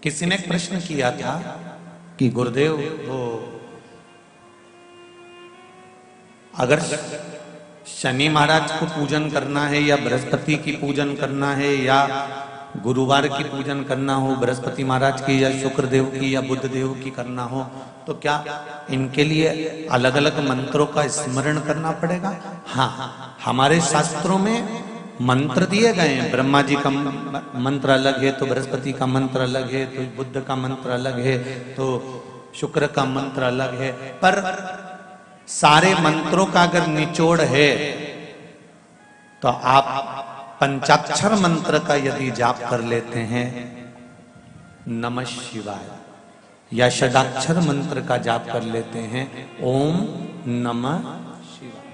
किसी ने एक प्रश्न किया था कि गुरुदेव वो अगर शनि महाराज को पूजन करना है या बृहस्पति की पूजन करना है या गुरुवार की पूजन करना हो, बृहस्पति महाराज की या शुक्रदेव की या बुध देव की करना हो, तो क्या इनके लिए अलग अलग मंत्रों का स्मरण करना पड़ेगा? हाँ, हमारे शास्त्रों में मंत्र दिए गए हैं। ब्रह्मा जी का मंत्र अलग है तो बृहस्पति का मंत्र अलग है, तो बुद्ध का मंत्र अलग है, तो शुक्र का मंत्र अलग है। पर सारे मंत्रों का अगर निचोड़ है तो आप पंचाक्षर मंत्र का यदि जाप कर लेते हैं, नमः शिवाय, या षडाक्षर मंत्र का जाप कर लेते हैं, ओम नमः शिवाय,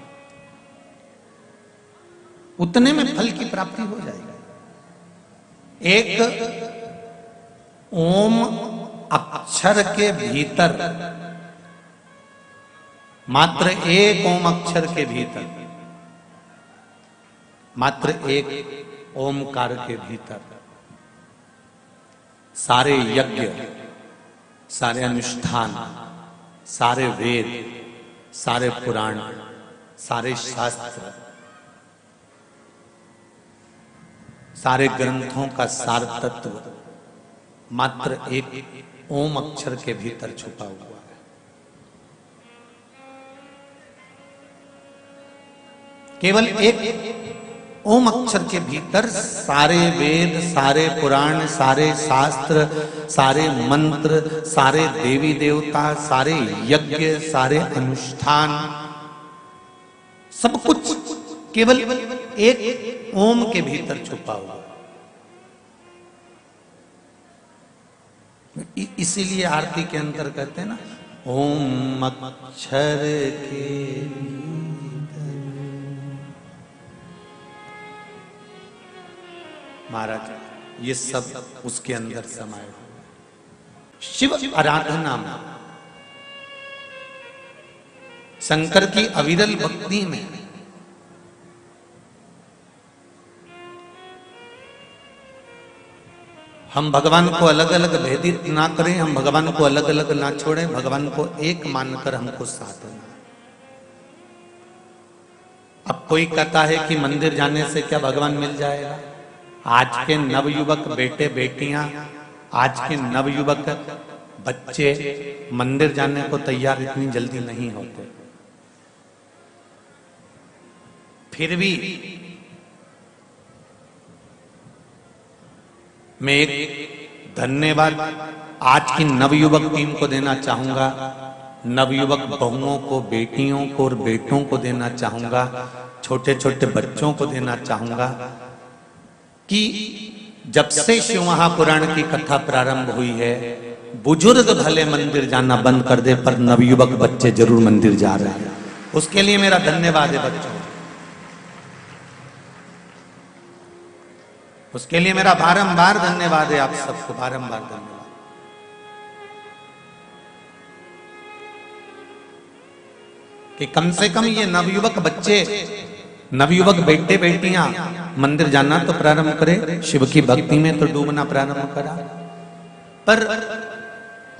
उतने में फल की प्राप्ति हो जाएगी। एक ओम अक्षर के भीतर, मात्र एक ओम अक्षर के भीतर, मात्र एक ओमकार के भीतर सारे यज्ञ, सारे अनुष्ठान, सारे वेद, सारे पुराण, सारे शास्त्र, सारे ग्रंथों का सार तत्व मात्र एक ओम अक्षर के भीतर छुपा हुआ है। केवल एक ओम अक्षर के भीतर सारे वेद, सारे पुराण, सारे शास्त्र, सारे मंत्र, सारे देवी देवता, सारे यज्ञ, सारे अनुष्ठान, सब कुछ केवल एक ओम के भीतर छुपा हुआ। इसीलिए आरती के अंदर कहते हैं ना, ओम अक्षर के महाराज, ये सब उसके अंदर समाये हुए। शिव आराधना में, शंकर की अविरल भक्ति में हम भगवान को अलग अलग भेदित ना करें, हम भगवान को अलग अलग ना छोड़ें, भगवान को एक मानकर हमको साधना। अब कोई कहता है कि मंदिर जाने से क्या भगवान मिल जाएगा? आज के नवयुवक बेटे बेटियां, आज के नवयुवक बच्चे मंदिर जाने को तैयार इतनी जल्दी नहीं होते। फिर भी मैं एक धन्यवाद आज की नवयुवक टीम को देना चाहूंगा, नवयुवक बहुओं को, बेटियों को और बेटों को देना चाहूंगा, छोटे छोटे बच्चों को देना चाहूंगा कि जब से शिव महापुराण की कथा प्रारंभ हुई है, बुजुर्ग भले मंदिर जाना बंद कर दे पर नवयुवक बच्चे जरूर मंदिर जा रहे हैं। उसके लिए मेरा धन्यवाद है बच्चों, उसके लिए मेरा बारंबार धन्यवाद है आप सबको, बारंबार धन्यवाद। कि कम से कम ये नवयुवक बच्चे, नवयुवक बेटे बेटियां मंदिर जाना तो प्रारंभ करे, शिव की भक्ति में तो डूबना प्रारंभ करा। पर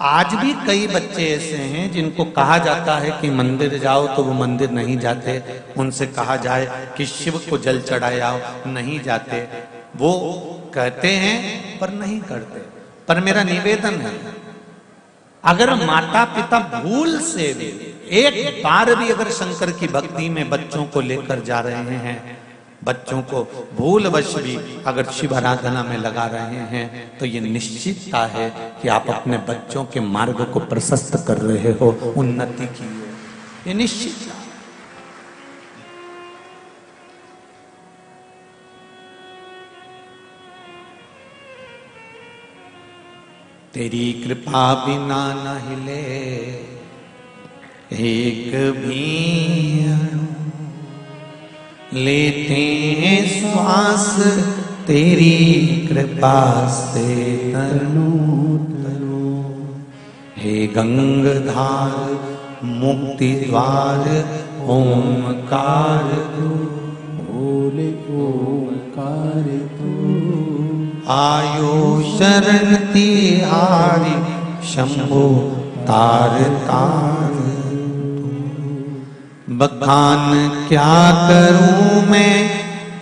आज भी कई बच्चे ऐसे हैं जिनको कहा जाता है कि मंदिर जाओ तो वो मंदिर नहीं जाते। उनसे कहा जाए कि शिव को जल चढ़ाए आओ, नहीं जाते। वो कहते हैं पर नहीं करते। पर मेरा निवेदन है, अगर माता पिता भूल से भी एक बार भी अगर शंकर की भक्ति में बच्चों को लेकर जा रहे हैं, बच्चों को भूलवश भी अगर शिव आराधना में लगा रहे हैं, तो ये निश्चितता है कि आप अपने बच्चों के मार्ग को प्रशस्त कर रहे हो, उन्नति की है, ये निश्चित। तेरी कृपा बिना न हिले एक भी अणु, लेते हैं श्वास तेरी कृपा से तनु तनु। हे गंगाधार मुक्ति द्वार ओंकार तू, बोले ओंकार तू, आयो शरण तिहारी शंभो तार तार। बखान क्या करूं मैं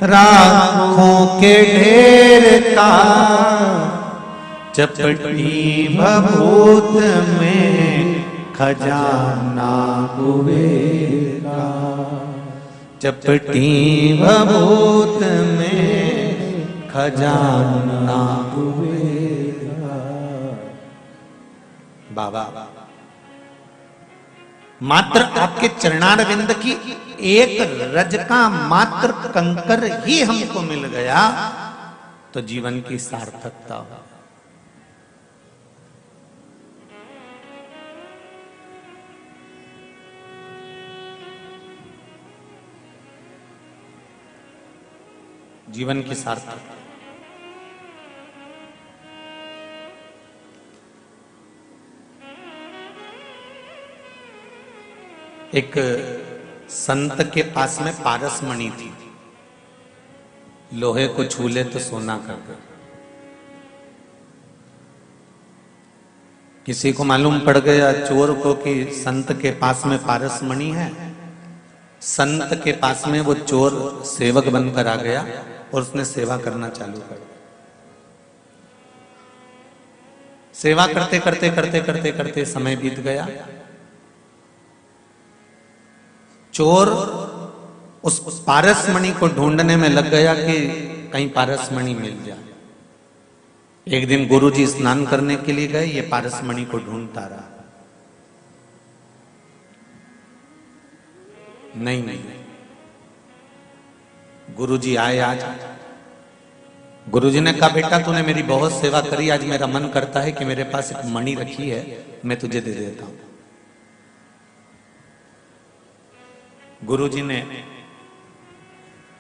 राखों के ढेर का, चपटी भभूत में खजाना कुबेर का। चपटी भभूत में खजाना कुबेर का। बाबा मात्र आपके चरणारविंद की एक रज का मात्र कंकर ही हमको मिल गया तो जीवन की सार्थकता हो। जीवन की सार्थकता। एक संत के पास में पारस मणि थी, लोहे को छू ले तो सोना कर दे। किसी को मालूम पड़ गया चोर को कि संत के पास में पारस मणि है। संत के पास में वो चोर सेवक बनकर आ गया और उसने सेवा करना चालू कर दिया। सेवा करते करते करते करते करते समय बीत गया। चोर उस पारस मणि को ढूंढने में लग गया कि कहीं पारस मणि मिल जाए। एक दिन गुरुजी स्नान करने के लिए गए, ये पारस मणि को ढूंढता रहा, नहीं मिली। गुरुजी आए आज। गुरुजी ने कहा बेटा तूने मेरी बहुत सेवा करी, आज मेरा मन करता है कि मेरे पास एक मणि रखी है, मैं तुझे दे देता हूं। गुरुजी ने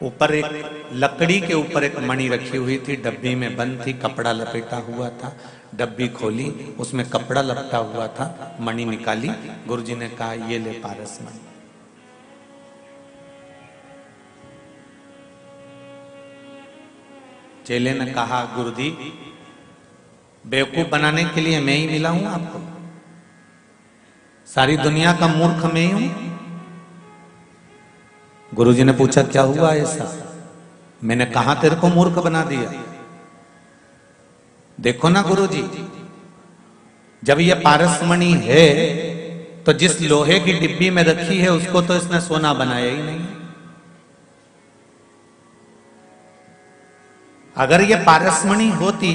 ऊपर एक लकड़ी के ऊपर एक मणि रखी हुई थी, डब्बी में बंद थी, कपड़ा लपेटा हुआ था। डब्बी खोली, उसमें कपड़ा लपटा हुआ था, मणि निकाली। गुरुजी ने कहा ये ले पारस मणि। चेले ने कहा गुरुजी बेवकूफ बनाने के लिए मैं ही मिला हूं आपको? सारी दुनिया का मूर्ख मैं ही हूं? गुरुजी ने पूछा क्या हुआ ऐसा? मैंने कहा तेरे को मूर्ख बना दिया? देखो ना गुरुजी, जब ये पारस मणि है तो जिस लोहे की डिब्बी में रखी है उसको तो इसने सोना बनाया ही नहीं। अगर ये पारस मणि होती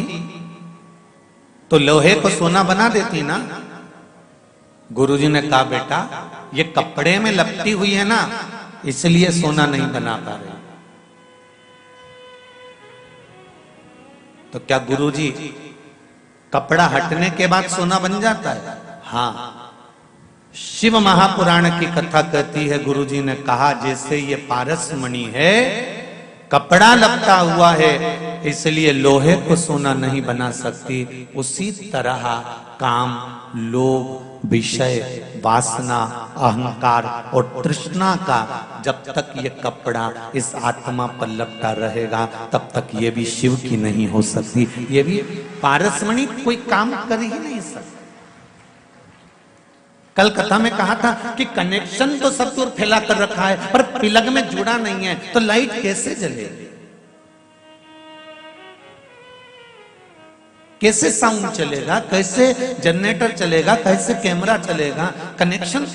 तो लोहे को सोना बना देती ना। गुरुजी ने कहा बेटा ये कपड़े में लपटी हुई है ना, इसलिए सोना नहीं बना पा रही। तो क्या गुरुजी कपड़ा हटने के बाद सोना बन जाता है? हाँ, शिव महापुराण की कथा कहती है, गुरुजी ने कहा जैसे ये पारस मणि है, कपड़ा लपटा हुआ है इसलिए लोहे को सोना नहीं बना सकती, उसी तरह काम, लोभ, विषय, वासना, अहंकार और तृष्णा का जब तक ये कपड़ा इस आत्मा पर लपटा रहेगा तब तक ये भी शिव की नहीं हो सकती। ये भी पारसमणि कोई काम कर ही नहीं सकती। कल कथा में कहा था कि कनेक्शन तो सब दूर फैला कर रखा है पर प्लग में जुड़ा नहीं है, तो लाइट कैसे जलेगी? कैसे साउंड चलेगा? कैसे जनरेटर चलेगा? कैसे कैमरा चलेगा? कनेक्शन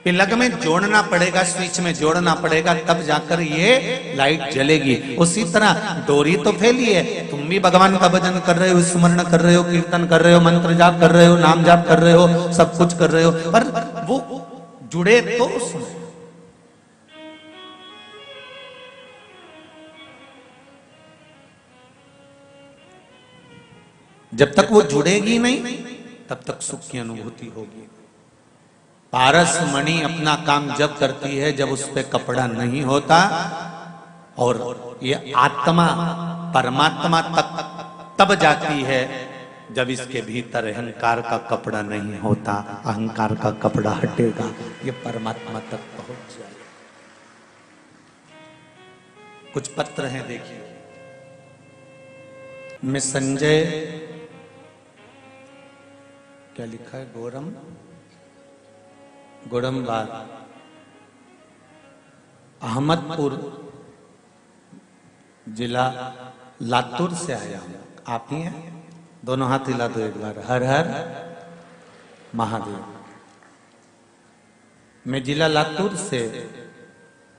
प्लग में जोड़ना पड़ेगा, स्विच में जोड़ना पड़ेगा, तब जाकर ये लाइट जलेगी। उसी तरह डोरी तो फैली है, तुम भी भगवान का भजन कर रहे हो, स्मरण कर रहे हो, कीर्तन कर रहे हो, मंत्र जाप कर रहे हो, नाम जाप कर रहे हो, सब कुछ कर रहे हो, पर वो जुड़े तो उसमें। जब तक वो जुड़ेगी नहीं तब तक सुख की अनुभूति होगी। पारस मणि अपना काम जब करती है जब उस पे कपड़ा नहीं होता, और ये आत्मा परमात्मा तक तब जाती है जब इसके भीतर अहंकार का कपड़ा नहीं होता। अहंकार का कपड़ा हटेगा, ये परमात्मा तक पहुंच जाएगा। कुछ पत्र हैं देखिए। मैं संजय, क्या लिखा है, गोरमबाग अहमदपुर जिला लातूर से आया हूं। आप ही हैं? दोनों हाथ हिला दो एक बार। हर हर महादेव। मैं जिला लातूर से,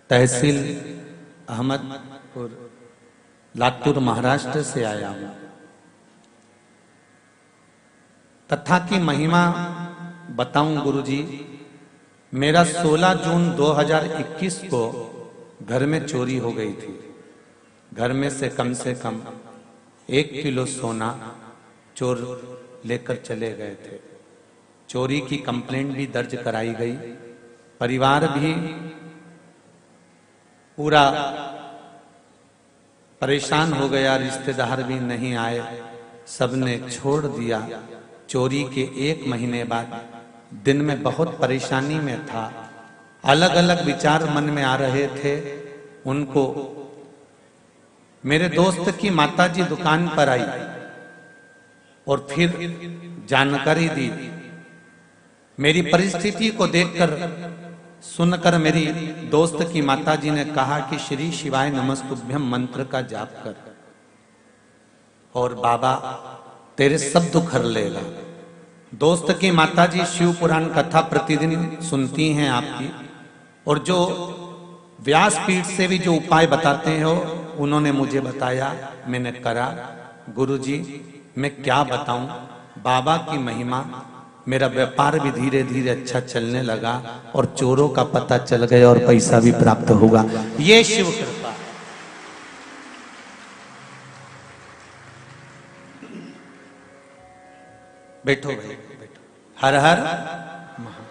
तहसील अहमदपुर, लातूर महाराष्ट्र से आया हूं। कथा की महिमा बताऊं गुरुजी। मेरा 16 जून 2021 को घर में चोरी हो गई थी। घर में से कम 1 किलो सोना चोर लेकर चले गए थे। चोरी की कंप्लेंट भी दर्ज कराई गई। परिवार भी पूरा परेशान हो गया, रिश्तेदार भी नहीं आए, सबने छोड़ दिया। चोरी के 1 महीने बाद दिन में बहुत परेशानी में था। अलग अलग विचार मन में आ रहे थे। उनको मेरे दोस्त की माताजी दुकान पर आई और फिर जानकारी दी। मेरी परिस्थिति को देखकर, सुनकर मेरी दोस्त की माताजी ने कहा कि श्री शिवाय नमस्तुभ्यम मंत्र का जाप कर और बाबा तेरे सब दुख हर लेगा। दोस्त की माताजी शिव पुराण कथा प्रतिदिन सुनती हैं आपकी, और जो व्यासपीठ से भी जो उपाय बताते हो उन्होंने मुझे बताया, मैंने करा। गुरुजी मैं क्या बताऊं, बाबा की महिमा। मेरा व्यापार भी धीरे धीरे अच्छा चलने लगा और चोरों का पता चल गया और पैसा भी प्राप्त होगा। ये शिव कृपा। बैठो भाई, बैठो। हर हर महादेव।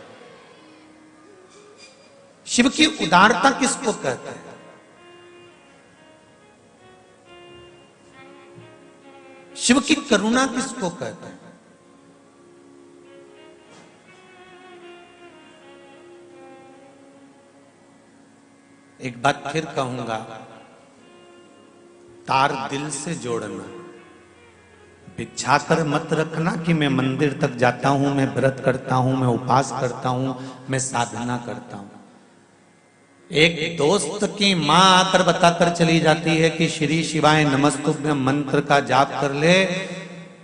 शिव की उदारता किसको कहते हैं? शिव की करुणा किसको कहते हैं? एक बात फिर कहूंगा, तार दिल से जोड़ना। बिछा कर मत रखना कि मैं मंदिर तक जाता हूं, मैं व्रत करता हूं, मैं उपास करता हूं, मैं साधना करता हूं। एक दोस्त की मां आकर बताकर चली जाती है कि श्री शिवाय नमस्तुभ्यम मंत्र का जाप कर ले,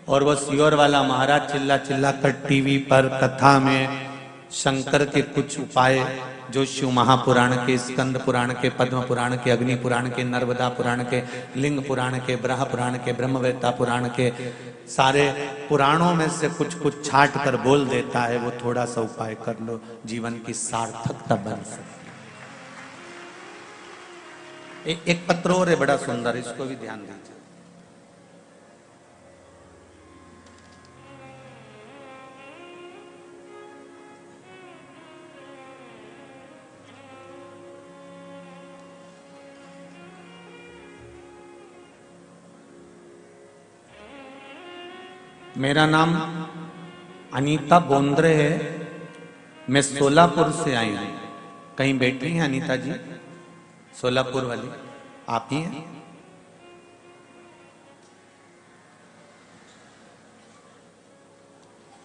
और वो सियोर वाला महाराज चिल्ला चिल्ला कर टीवी पर कथा में शंकर के कुछ उपाय जो शिव महापुराण के, स्कंद पुराण के, पद्म पुराण के, अग्नि पुराण के, नर्मदा पुराण के, लिंग पुराण के, ब्रह्म पुराण के, ब्रह्मवेत्ता पुराण के, सारे पुराणों में से कुछ कुछ छाट कर बोल देता है। वो थोड़ा सा उपाय कर लो, जीवन की सार्थकता बन सकती। एक पत्र और है बड़ा सुंदर, इसको भी ध्यान दीजिए। मेरा नाम अनीता बोंद्रे है। मैं सोलापुर से आई हूं। कहीं बैठी हैं अनीता जी? सोलापुर वाली आप ही हैं?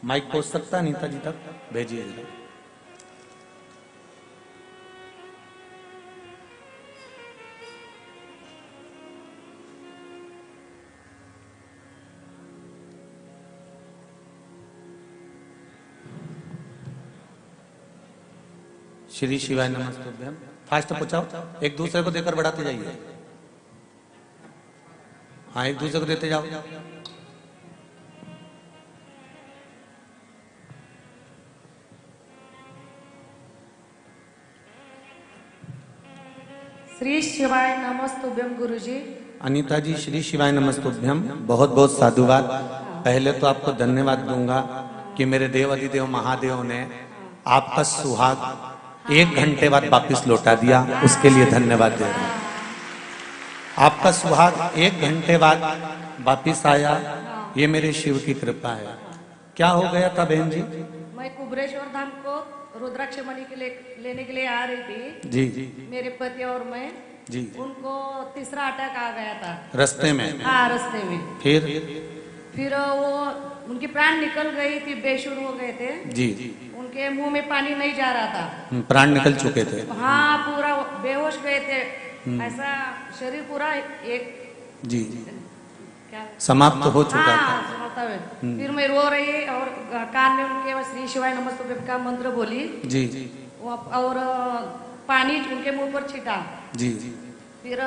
माइक पहुंच सकता है अनीता जी तक? भेजिए। श्री शिवाय नमस्तुभ्यम। फास्ट पहुंचाओ, एक दूसरे को देकर बढ़ाते जाइए। हाँ, एक दूसरे को देते जाओ। श्री शिवाय नमस्तुभ्यम गुरुजी। अनीता जी श्री शिवाय नमस्तुभ्यम। बहुत बहुत साधुवाद। पहले तो आपको धन्यवाद दूंगा कि मेरे देव अधिदेव महादेव ने आपका सुहाग 1 घंटे बाद वापिस लौटा दिया, उसके लिए धन्यवाद दे रहा हूं। आपका सुहाग 1 घंटे बाद वापिस आया, ये मेरे शिव की कृपा है। क्या हो गया था बहन जी? मैं कुबरेश्वर धाम को रुद्राक्ष मणि के लिए लेने के लिए आ रही थी जी। मेरे पति और मैं, जी। उनको तीसरा अटैक आ गया था। रास्ते में? हाँ, रास्ते में। फिर वो उनकी प्राण निकल गई थी, बेशुर हो गए थे जी। उनके मुंह में पानी नहीं जा रहा था। प्राण निकल चुके थे? हाँ, पूरा बेहोश गए थे। ऐसा शरीर पूरा एक जी क्या समाप्त हो चुका था। हाँ, समाप्त हुए। फिर मैं रो रही और कान में उनके श्री शिवाय नमस्तुभ्यम का मंत्र बोली जी। और पानी उनके मुंह पर छिटा। जी। फिर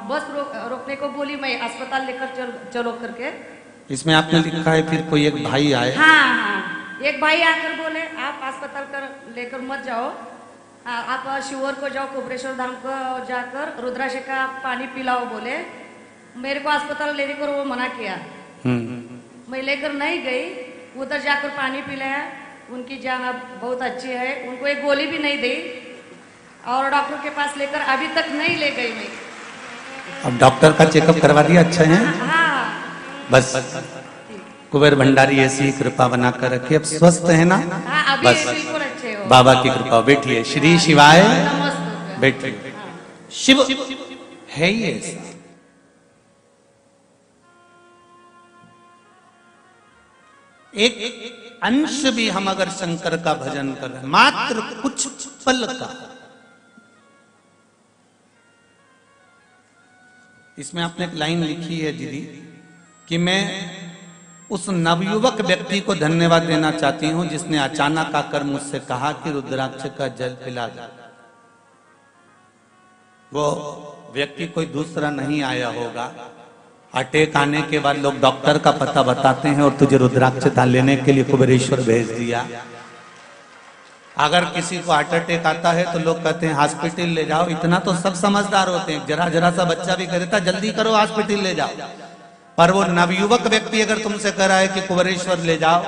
बस रोकने को बोली, मैं अस्पताल लेकर चलो करके। इसमें आपने लिखा है फिर कोई एक भाई आए? हाँ, एक भाई आकर बोले आप अस्पताल कर लेकर मत जाओ, आप शिवर को जाओ, कुबरेश्वर धाम को जाकर रुद्राक्ष का पानी पिलाओ बोले। मेरे को अस्पताल लेने को वो मना किया। मैं लेकर नहीं गई, उधर जाकर पानी पिलाया। उनकी जान अब बहुत अच्छी है, उनको एक गोली भी नहीं दी और डॉक्टर के पास लेकर अभी तक नहीं ले गई मैं। अब डॉक्टर का चेकअप करवा दिया? अच्छा है? हाँ, बस कुबेर भंडारी ऐसी कृपा बना कर रखिए। अब स्वस्थ है ना? हाँ, अभी बस बिल्कुल अच्छे हो। बाबा की कृपा। बैठिए। श्री शिवाय नमस्ते। बैठिए। शिव है ही ऐसा। एक अंश भी हम अगर शंकर का भजन करें, मात्र कुछ पल का। इसमें आपने एक लाइन लिखी है दीदी कि मैं उस नवयुवक व्यक्ति को धन्यवाद देना चाहती हूं जिसने अचानक आकर मुझसे कहा कि रुद्राक्ष का जल पिला दो। वो व्यक्ति कोई दूसरा नहीं आया होगा। अटैक आने के बाद लोग डॉक्टर का पता बताते हैं और तुझे रुद्राक्ष लेने के लिए कुबेरेश्वर भेज दिया। अगर किसी को हार्ट अटैक आता है तो लोग कहते हैं हॉस्पिटल ले जाओ। इतना तो सब समझदार होते हैं, जरा जरा सा बच्चा भी कहता जल्दी करो हॉस्पिटल ले जाओ। पर वो नवयुवक व्यक्ति अगर तुमसे कह रहा है कि कुबेरेश्वर ले जाओ,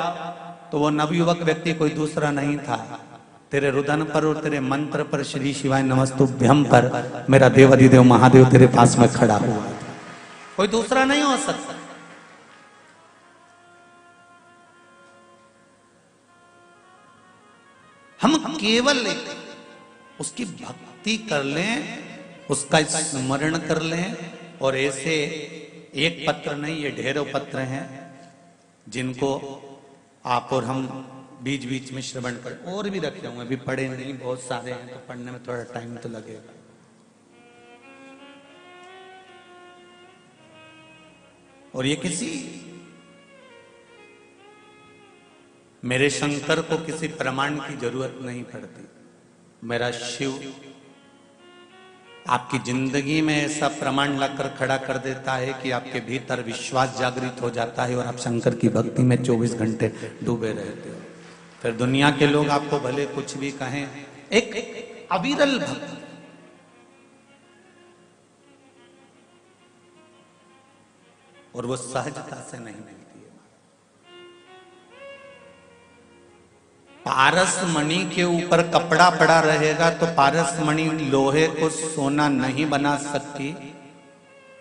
तो वो नवयुवक व्यक्ति कोई दूसरा नहीं था। तेरे रुदन पर और तेरे मंत्र पर, श्री शिवाय नमस्तुभ्यम पर मेरा देवाधिदेव महादेव तेरे पास में खड़ा हुआ था। कोई दूसरा नहीं हो सकता। हम केवल उसकी भक्ति कर लें, उसका स्मरण कर लें। और ऐसे एक पत्र नहीं, ये ढेरों पत्र हैं जिनको आप और हम बीच बीच में श्रवण कर। और भी रखे होंगे, अभी पढ़े नहीं, बहुत सारे हैं, तो पढ़ने में थोड़ा टाइम तो लगेगा। और ये किसी मेरे शंकर को किसी प्रमाण की जरूरत नहीं पड़ती। मेरा शिव आपकी जिंदगी में ऐसा प्रमाण लाकर खड़ा कर देता है कि आपके भीतर विश्वास जागृत हो जाता है और आप शंकर की भक्ति में 24 घंटे डूबे रहते हो। फिर दुनिया के लोग आपको भले कुछ भी कहें, एक अविरल भक्ति, और वो सहजता से नहीं मिलती है। पारस मणि के ऊपर कपड़ा पड़ा रहेगा तो पारस मणि लोहे को सोना नहीं बना सकती।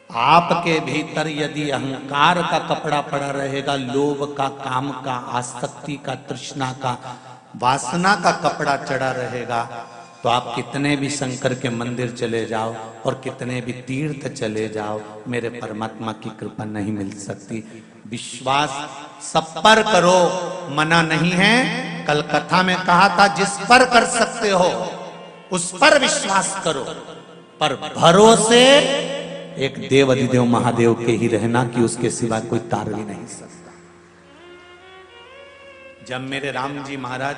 आपके भीतर यदि अहंकार का कपड़ा पड़ा रहेगा, लोभ का, काम का, आसक्ति का, तृष्णा का, वासना का कपड़ा चढ़ा रहेगा, तो आप कितने भी शंकर के मंदिर चले जाओ और कितने भी तीर्थ चले जाओ, मेरे परमात्मा की कृपा नहीं मिल सकती। विश्वास सब पर करो, मना नहीं है। कल कथा में कहा था जिस पर कर सकते हो उस पर विश्वास करो, पर भरोसे एक देव अधिदेव महादेव के ही रहना कि उसके सिवा कोई तार भी नहीं सकता। जब मेरे राम जी महाराज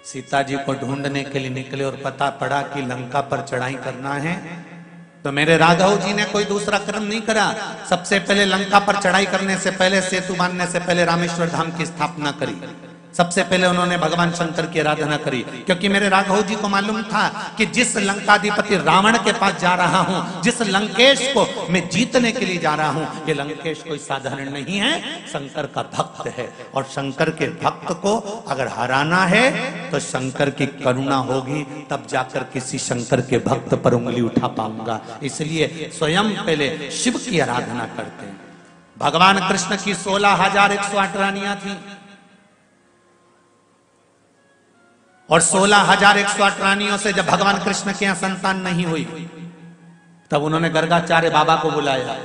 सीता जी को ढूंढने के लिए निकले और पता पड़ा कि लंका पर चढ़ाई करना है, तो मेरे राघव जी ने कोई दूसरा कर्म नहीं करा। सबसे पहले लंका पर चढ़ाई करने से पहले, सेतु बांधने से पहले रामेश्वर धाम की स्थापना करी। सबसे पहले उन्होंने भगवान शंकर की आराधना करी, क्योंकि मेरे राघव जी को मालूम था कि जिस लंकाधिपति रावण के पास जा रहा हूं, जिस लंकेश को मैं जीतने के लिए जा रहा हूं, ये लंकेश कोई साधारण नहीं है, शंकर का भक्त है। और शंकर के भक्त को अगर हराना है तो शंकर की करुणा होगी, तब जाकर किसी शंकर के भक्त पर उंगली उठा पाऊंगा। इसलिए स्वयं पहले शिव की आराधना करते हैं। भगवान कृष्ण की 16,108 रानियां थी। और 16,108 रानियों से जब भगवान कृष्ण के यहां संतान नहीं हुई, तब उन्होंने गर्गाचार्य बाबा को बुलाया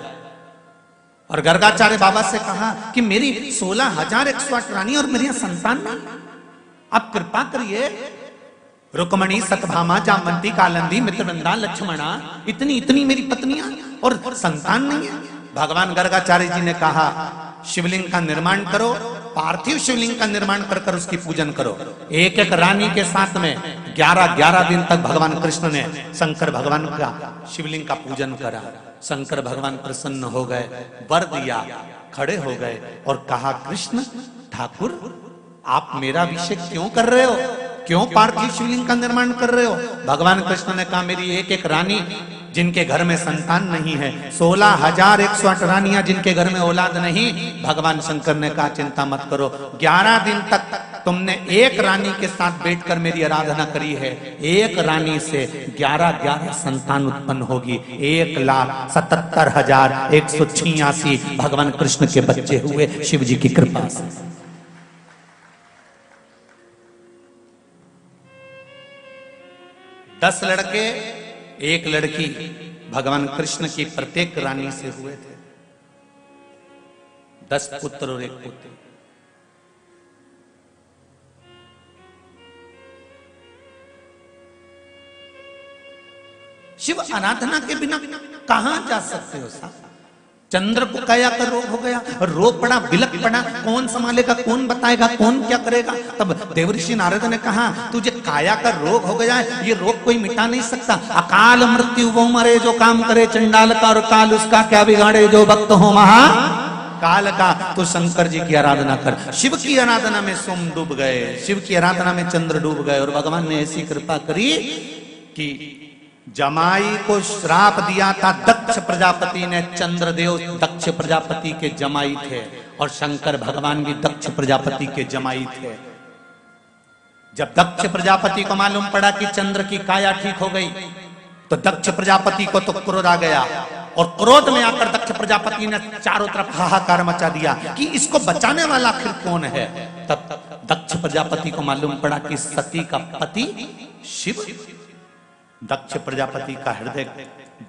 और गर्गाचार्य बाबा से कहा कि मेरी 16,108 रानी और मेरे यहां संतान नहीं, आप कृपा करिए। रुक्मणी, सतभामा, जामवंती, कालंदी, मित्रवृंदा, लक्ष्मणा, इतनी इतनी मेरी पत्नियां और संतान नहीं है। भगवान गर्गाचार्य जी ने कहा शिवलिंग का निर्माण करो, पार्थिव शिवलिंग का निर्माण कर कर उसकी पूजन करो। एक एक रानी के साथ में 11-11 दिन तक भगवान कृष्ण ने शंकर भगवान का शिवलिंग का पूजन करा। शंकर भगवान प्रसन्न हो गए, वर दिया, खड़े हो गए और कहा कृष्ण ठाकुर आप मेरा अभिषेक क्यों कर रहे हो, क्यों पार्थिव शिवलिंग का निर्माण कर रहे हो? भगवान कृष्ण ने कहा मेरी एक एक रानी जिनके घर में संतान नहीं है, 16,108 रानियां जिनके घर में औलाद नहीं, भगवान शंकर ने कहा चिंता मत करो, 11 दिन तक तुमने एक रानी के साथ बैठकर मेरी आराधना करी है, एक रानी से 11-11 संतान उत्पन्न होगी, 1,77,186 भगवान कृष्ण के बच्चे हुए शिव जी की कृपा से। 10 लड़के 1 लड़की भगवान कृष्ण की प्रत्येक रानी से हुए थे। 10 पुत्र और 1 पुत्री। शिव आराधना के बिना कहां जा सकते हो साहब? चंद्र को काया का रोग हो गया, रो पड़ा, बिलक पड़ा, कौन संभालेगा, कौन बताएगा, कौन क्या करेगा? तब देवर्षि नारद ने कहा तुझे काया का रोग हो गया है, ये रोग कोई मिटा नहीं सकता। अकाल मृत्यु वो मरे जो काम करे चंडाल का, और काल उसका क्या बिगाड़े जो भक्त हो महा काल का। तो शंकर जी की आराधना कर। शिव की आराधना में सोम डूब गए, शिव की आराधना में चंद्र डूब गए, और भगवान ने ऐसी कृपा करी कि जमाई को श्राप दिया था दक्ष प्रजापति ने। चंद्रदेव दक्ष प्रजापति के जमाई थे और शंकर भगवान भी दक्ष प्रजापति के जमाई थे। जब दक्ष प्रजापति को मालूम पड़ा कि चंद्र की काया ठीक हो गई, तो दक्ष प्रजापति को तो क्रोध आ गया, और क्रोध में आकर दक्ष प्रजापति ने चारों तरफ हाहाकार मचा दिया कि इसको बचाने वाला आखिर कौन है। तब दक्ष प्रजापति को मालूम पड़ा कि सती का पति शिव। दक्ष प्रजापति का हृदय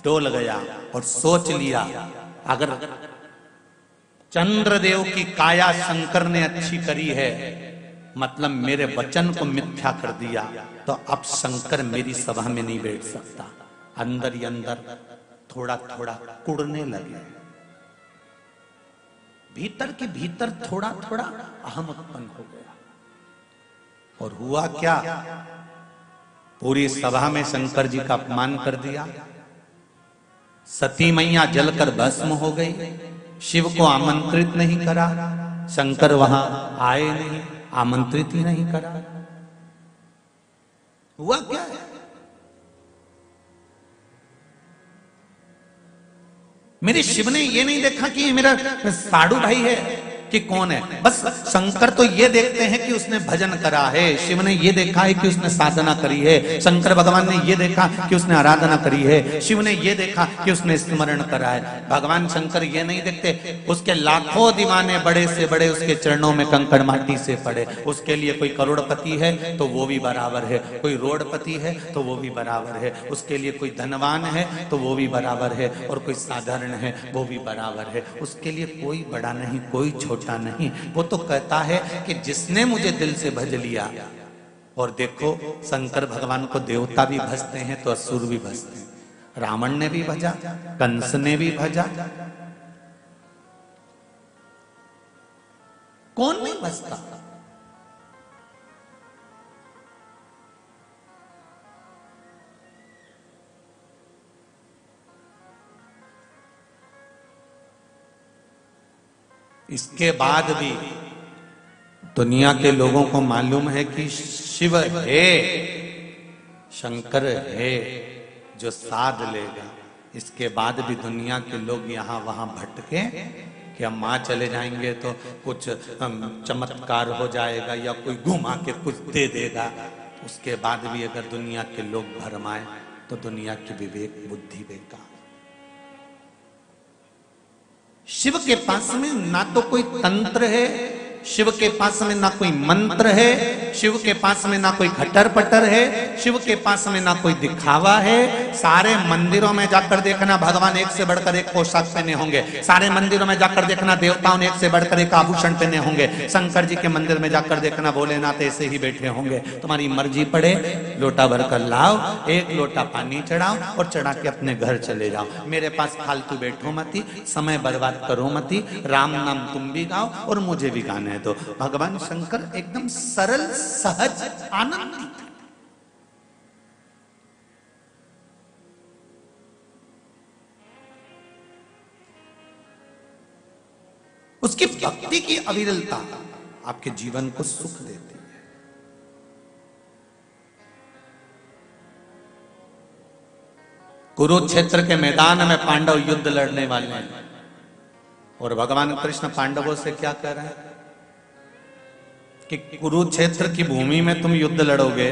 डोल गया और सोच लिया अगर चंद्रदेव की काया शंकर ने अच्छी करी है, मतलब मेरे वचन को मिथ्या कर दिया, तो अब शंकर मेरी सभा में नहीं बैठ सकता। अंदर ही अंदर थोड़ा थोड़ा कुड़ने लगे, भीतर के भीतर थोड़ा थोड़ा अहम उत्पन्न हो गया। और हुआ क्या, पूरी सभा में शंकर जी का अपमान कर दिया। सती मैया जलकर भस्म हो गई, शिव को आमंत्रित नहीं करा, शंकर वहां आए नहीं, आमंत्रित ही नहीं करा। हुआ क्या है? मेरे शिव ने ये नहीं देखा कि ये मेरा साधु भाई है कि कौन है। बस शंकर तो ये देखते हैं कि उसने भजन करा है, शिव ने ये देखा है कि उसने साधना करी है, शंकर भगवान ने ये देखा कि उसने आराधना करी है, शिव ने ये देखा कि उसने स्मरण करा है। भगवान शंकर ये नहीं देखते, उसके लाखों दीवाने बड़े से बड़े उसके चरणों में कंकड़ माटी से पड़े। उसके लिए कोई करोड़पति है तो वो भी बराबर है, कोई रोडपति है तो वो भी बराबर है, उसके लिए कोई धनवान है तो वो भी बराबर है, और कोई साधारण है वो भी बराबर है। उसके लिए कोई बड़ा नहीं, कोई छोटा नहीं। वो तो कहता है कि जिसने मुझे दिल से भज लिया। और देखो शंकर भगवान को देवता भी भजते हैं तो असुर भी भजते हैं। रावण ने भी भजा, कंस ने भी भजा, कौन नहीं भजता? इसके बाद भी दुनिया के लोगों को मालूम है कि शिव है, शंकर है जो साध लेगा। इसके बाद भी दुनिया के लोग यहाँ वहां भटके कि हम वहां चले जाएंगे तो कुछ चमत्कार हो जाएगा या कोई घुमा के कुछ दे देगा। उसके बाद भी अगर दुनिया के लोग भरमाए तो दुनिया की विवेक बुद्धि बेकार। शिव के पास में ना तो कोई तंत्र है शिव के पास में ना कोई मंत्र है, शिव के पास में ना कोई खटर पटर है, शिव के पास में ना कोई दिखावा है। सारे मंदिरों में जाकर देखना भगवान एक से बढ़कर एक पोशाक पहने होंगे, सारे मंदिरों में जाकर देखना देवताओं ने एक से बढ़कर एक आभूषण पहने होंगे, शंकर जी के मंदिर में जाकर देखना भोलेनाथ ऐसे ही बैठे होंगे। तुम्हारी मर्जी पड़े, लोटा भर कर लाओ, एक लोटा पानी चढ़ाओ और चढ़ा के अपने घर चले जाओ। मेरे पास फालतू बैठो मती, समय बर्बाद करो मती, राम नाम तुम भी गाओ और मुझे भी गाने दो। भगवान शंकर एकदम सरल सहज आनंदित। उसकी भक्ति की अविरलता आपके जीवन को सुख देती है। कुरुक्षेत्र के मैदान में पांडव युद्ध लड़ने वाले हैं और भगवान कृष्ण पांडवों से क्या कह रहे हैं कि कुरुक्षेत्र की भूमि में तुम युद्ध लड़ोगे,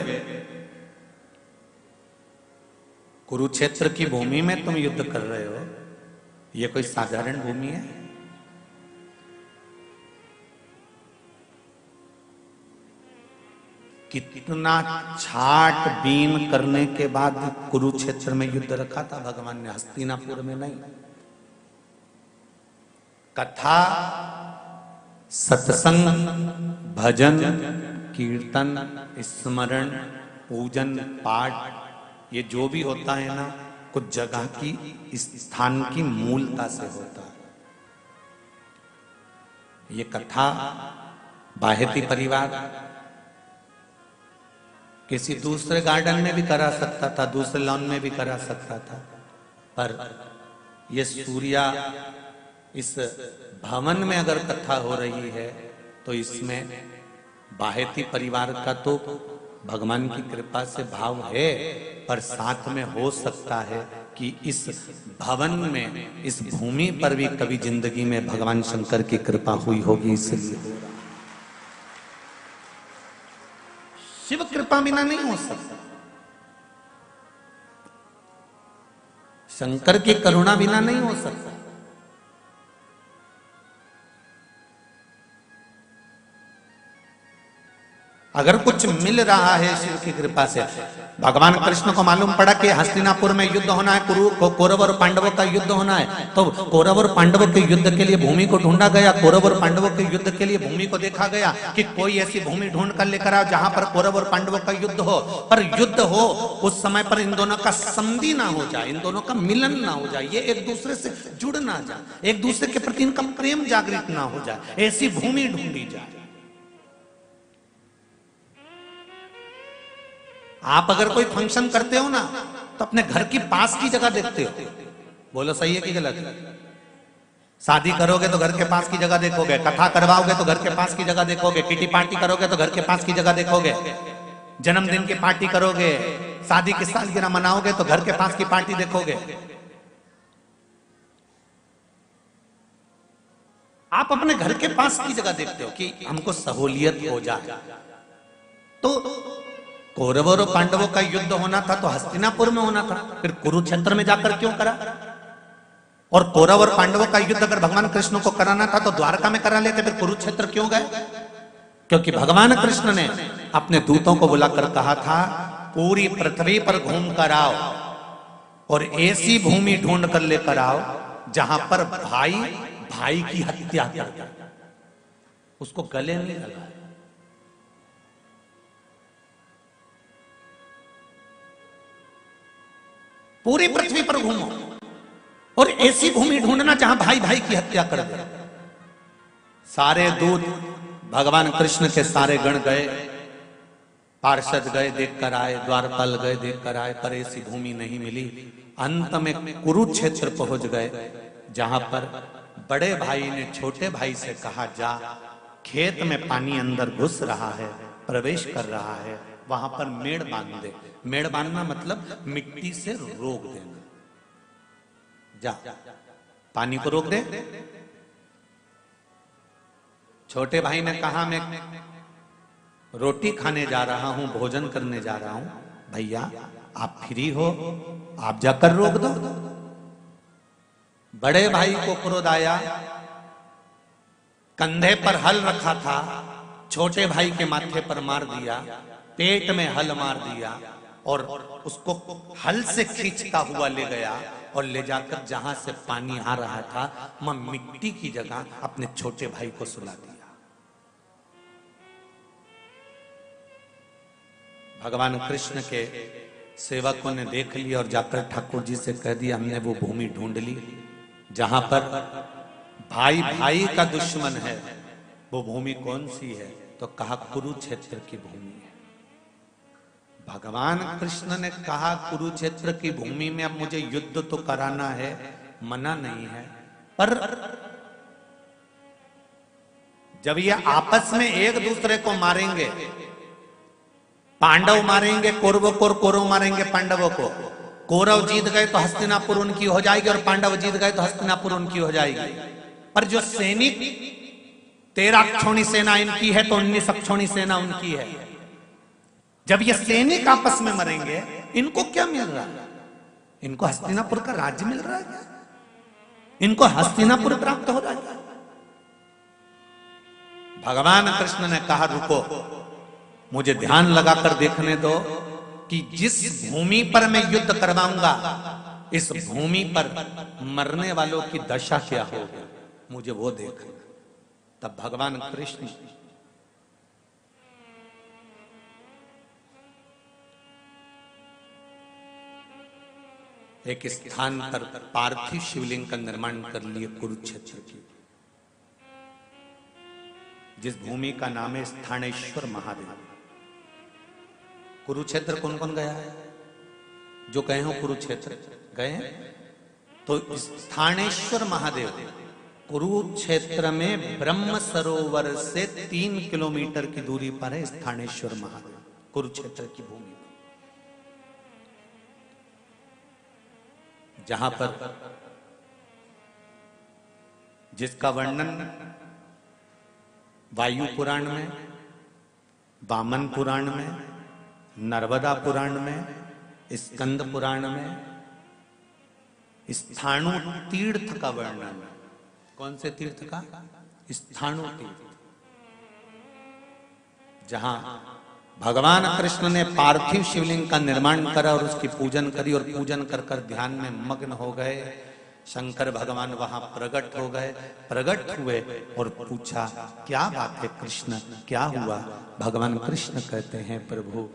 कुरुक्षेत्र की भूमि में तुम युद्ध कर रहे हो, यह कोई साधारण भूमि है? कितना छाट बीन करने के बाद कुरुक्षेत्र में युद्ध रखा था भगवान ने, हस्तिनापुर में नहीं। कथा, सत्संग, भजन, कीर्तन, स्मरण, पूजन, पाठ, ये जो भी होता है ना, कुछ जगह की, इस स्थान की मूलता से होता है। ये कथा बाहेती परिवार किसी दूसरे गार्डन में भी करा सकता था, दूसरे लॉन में भी करा सकता था, पर ये सूर्या इस भवन में अगर कथा हो रही है तो इसमें बाहेती परिवार का तो भगवान की कृपा से भाव है, पर साथ में हो सकता है कि इस भवन में, इस भूमि पर भी कभी जिंदगी में भगवान शंकर की कृपा हुई होगी, इसलिए शिव कृपा बिना नहीं हो सकता, शंकर की करुणा बिना नहीं हो सकता। अगर कुछ मिल रहा है शिव की कृपा से, भगवान कृष्ण को मालूम पड़ा कि हस्तिनापुर में युद्ध होना है, कौरव और पांडवों का युद्ध होना है, तो कौरव और पांडवों के युद्ध के लिए भूमि को ढूंढा गया। कौरव और पांडवों के युद्ध के लिए भूमि को देखा गया कि कोई ऐसी भूमि ढूंढ कर लेकर आओ जहां पर कौरव और पांडवों का युद्ध हो, पर युद्ध हो उस समय पर इन दोनों का संधि ना हो जाए, इन दोनों का मिलन ना हो जाए, ये एक दूसरे से जुड़ ना जाए, एक दूसरे के प्रति इनका प्रेम जागृत ना हो जाए, ऐसी भूमि ढूंढी जाए। आप अगर कोई फंक्शन करते हो ना तो अपने घर की पास की जगह देखते हो, बोलो सही है कि गलत? शादी करोगे तो घर के पास की जगह देखोगे, कथा करवाओगे तो घर के पास की जगह देखोगे, किटी पार्टी करोगे तो घर के पास की जगह देखोगे, जन्मदिन की पार्टी करोगे, शादी की सालगिरह मनाओगे तो घर के पास की पार्टी देखोगे। आप अपने घर के पास की जगह देखते हो कि हमको सहूलियत हो जाए। तो कौरवों और पांडवों का युद्ध होना था तो हस्तिनापुर में होना था, फिर कुरुक्षेत्र में जाकर क्यों करा? और कौरव और पांडवों का युद्ध अगर भगवान कृष्ण को कराना था तो द्वारका में करा लेते, फिर कुरुक्षेत्र क्यों गए? क्योंकि भगवान कृष्ण ने अपने दूतों को बुलाकर कहा था पूरी पृथ्वी पर घूम कर आओ और ऐसी भूमि ढूंढ कर लेकर आओ जहां पर भाई भाई की हत्या कर दे, उसको गले नहीं लगा। पूरी पृथ्वी पर घूमो और ऐसी भूमि ढूंढना जहां भाई भाई की हत्या कर दे। सारे दूत भगवान कृष्ण के सारे गण गए, पार्षद गए देख कर आए, द्वारपाल गए देख कर आए, पर ऐसी भूमि नहीं मिली। अंत में कुरुक्षेत्र पहुंच गए जहां पर बड़े भाई ने छोटे भाई से कहा जा खेत में पानी अंदर घुस रहा है, प्रवेश कर रहा है, वहां पर मेड़ बांध दे। मेड़ बांधना मतलब मिट्टी से रोक देना, जा पानी को रोक दे। छोटे भाई ने कहा मैं रोटी खाने जा रहा हूं, भोजन करने जा रहा हूं, भैया आप फ्री हो, आप जाकर रोक दो। बड़े भाई को क्रोध आया, कंधे पर हल रखा था, छोटे भाई के माथे पर मार दिया, पेट में हल मार दिया और उसको हल से खींचता हुआ ले गया और ले जाकर जहां से पानी आ रहा था वहां मिट्टी की जगह अपने छोटे भाई को सुला दिया। भगवान कृष्ण के सेवकों ने देख लिया और जाकर ठाकुर जी से कह दिया, हमने वो भूमि ढूंढ ली जहां पर भाई भाई का दुश्मन है। वो भूमि कौन सी है? तो कहा कुरुक्षेत्र की भूमि है। भगवान कृष्ण ने कहा कुरुक्षेत्र की भूमि में अब मुझे युद्ध तो कराना है, मना नहीं है, पर जब ये आपस में एक दूसरे को मारेंगे, पांडव मारेंगे कौरवों को और कौरव मारेंगे पांडवों को, कौरव जीत गए तो हस्तिनापुर उनकी हो जाएगी और पांडव जीत गए तो हस्तिनापुर उनकी हो जाएगी। पर जो सैनिक 13 अक्षौणी सेना इनकी है तो 19 अक्षौणी सेना उनकी है। जब ये सैनिक आपस में मरेंगे, इनको क्या मिल रहा है? इनको हस्तिनापुर का राज्य मिल रहा है क्या? इनको हस्तिनापुर प्राप्त हो रहा है? भगवान कृष्ण ने कहा रुको, मुझे ध्यान लगाकर देखने दो कि जिस भूमि पर मैं युद्ध करवाऊंगा, इस भूमि पर मरने वालों की दशा क्या होगी, मुझे वो देखना। तब भगवान कृष्ण एक स्थान पर पार्थिव शिवलिंग का निर्माण कर लिए कुरुक्षेत्र की, जिस भूमि का नाम है स्थानेश्वर महादेव। कुरुक्षेत्र कौन कौन गया है? जो गए हो कुरुक्षेत्र गए हैं? तो स्थानेश्वर महादेव कुरुक्षेत्र में ब्रह्म सरोवर से 3 किलोमीटर की दूरी पर है। स्थानेश्वर महादेव कुरुक्षेत्र की भूमि, जहां पर जिसका वर्णन वायु पुराण में, वामन पुराण में, नर्मदा पुराण में, स्कंद पुराण में, स्थाणु तीर्थ का वर्णन। कौन से तीर्थ का? स्थाणु तीर्थ, जहां भगवान कृष्ण ने पार्थिव शिवलिंग का निर्माण करा और उसकी पूजन करी और पूजन कर कर ध्यान में मग्न हो गए। शंकर भगवान वहां प्रकट हो गए, प्रकट हुए और पूछा क्या बात है कृष्ण, क्या हुआ? भगवान कृष्ण कहते हैं प्रभु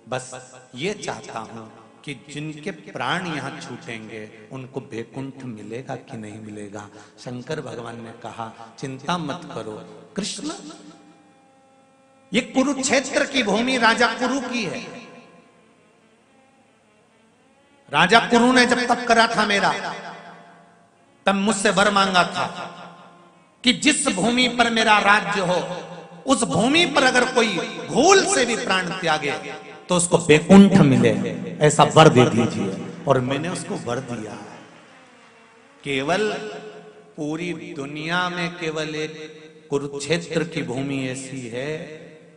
बस ये चाहता हूं कि जिनके प्राण यहां छूटेंगे उनको वैकुंठ मिलेगा कि नहीं मिलेगा। शंकर भगवान ने कहा चिंता मत करो कृष्ण, ये कुरुक्षेत्र की भूमि राजा कुरु की है। राजा कुरु ने जब तप करा था मेरा, तब मुझसे वर मांगा था कि जिस भूमि पर मेरा राज्य हो, उस भूमि पर अगर कोई भूल से भी प्राण त्यागे तो उसको वैकुंठ मिले, ऐसा वर दे दीजिए। और मैंने उसको वर दिया। केवल पूरी दुनिया में केवल एक कुरुक्षेत्र की भूमि ऐसी है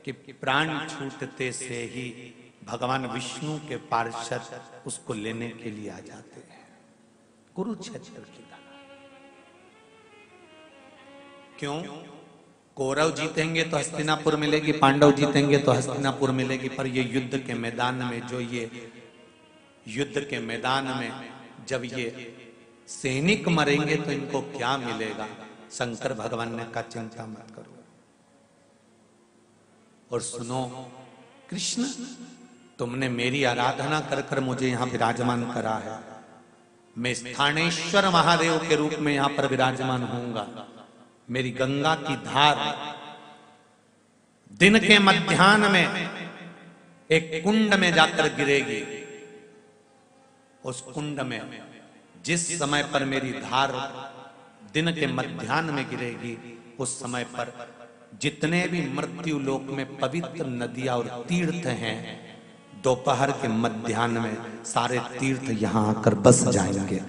कि प्राण छूटते से ही भगवान विष्णु के पार्षद उसको लेने के लिए आ जाते हैं। कुरुक्षेत्र की क्यों? कौरव जीतेंगे तो हस्तिनापुर मिलेगी, पांडव जीतेंगे तो हस्तिनापुर मिलेगी, पर ये युद्ध के मैदान में, जो ये युद्ध के मैदान में जब ये सैनिक मरेंगे तो इनको क्या मिलेगा? शंकर भगवान ने कहा चिंता मत करो। और सुनो कृष्ण, तुमने मेरी आराधना कर कर मुझे यहां विराजमान करा है। मैं स्थानेश्वर महादेव के रूप में यहां पर विराजमान होऊंगा। मेरी गंगा की धार दिन के मध्याह्न में एक कुंड में जाकर गिरेगी। उस कुंड में जिस समय पर मेरी धार दिन के मध्याह्न में गिरेगी, उस समय पर जितने भी मृत्यु लोक में पवित्र नदियां और तीर्थ हैं, दोपहर के मध्याह्न में सारे तीर्थ यहां आकर बस जाएंगे।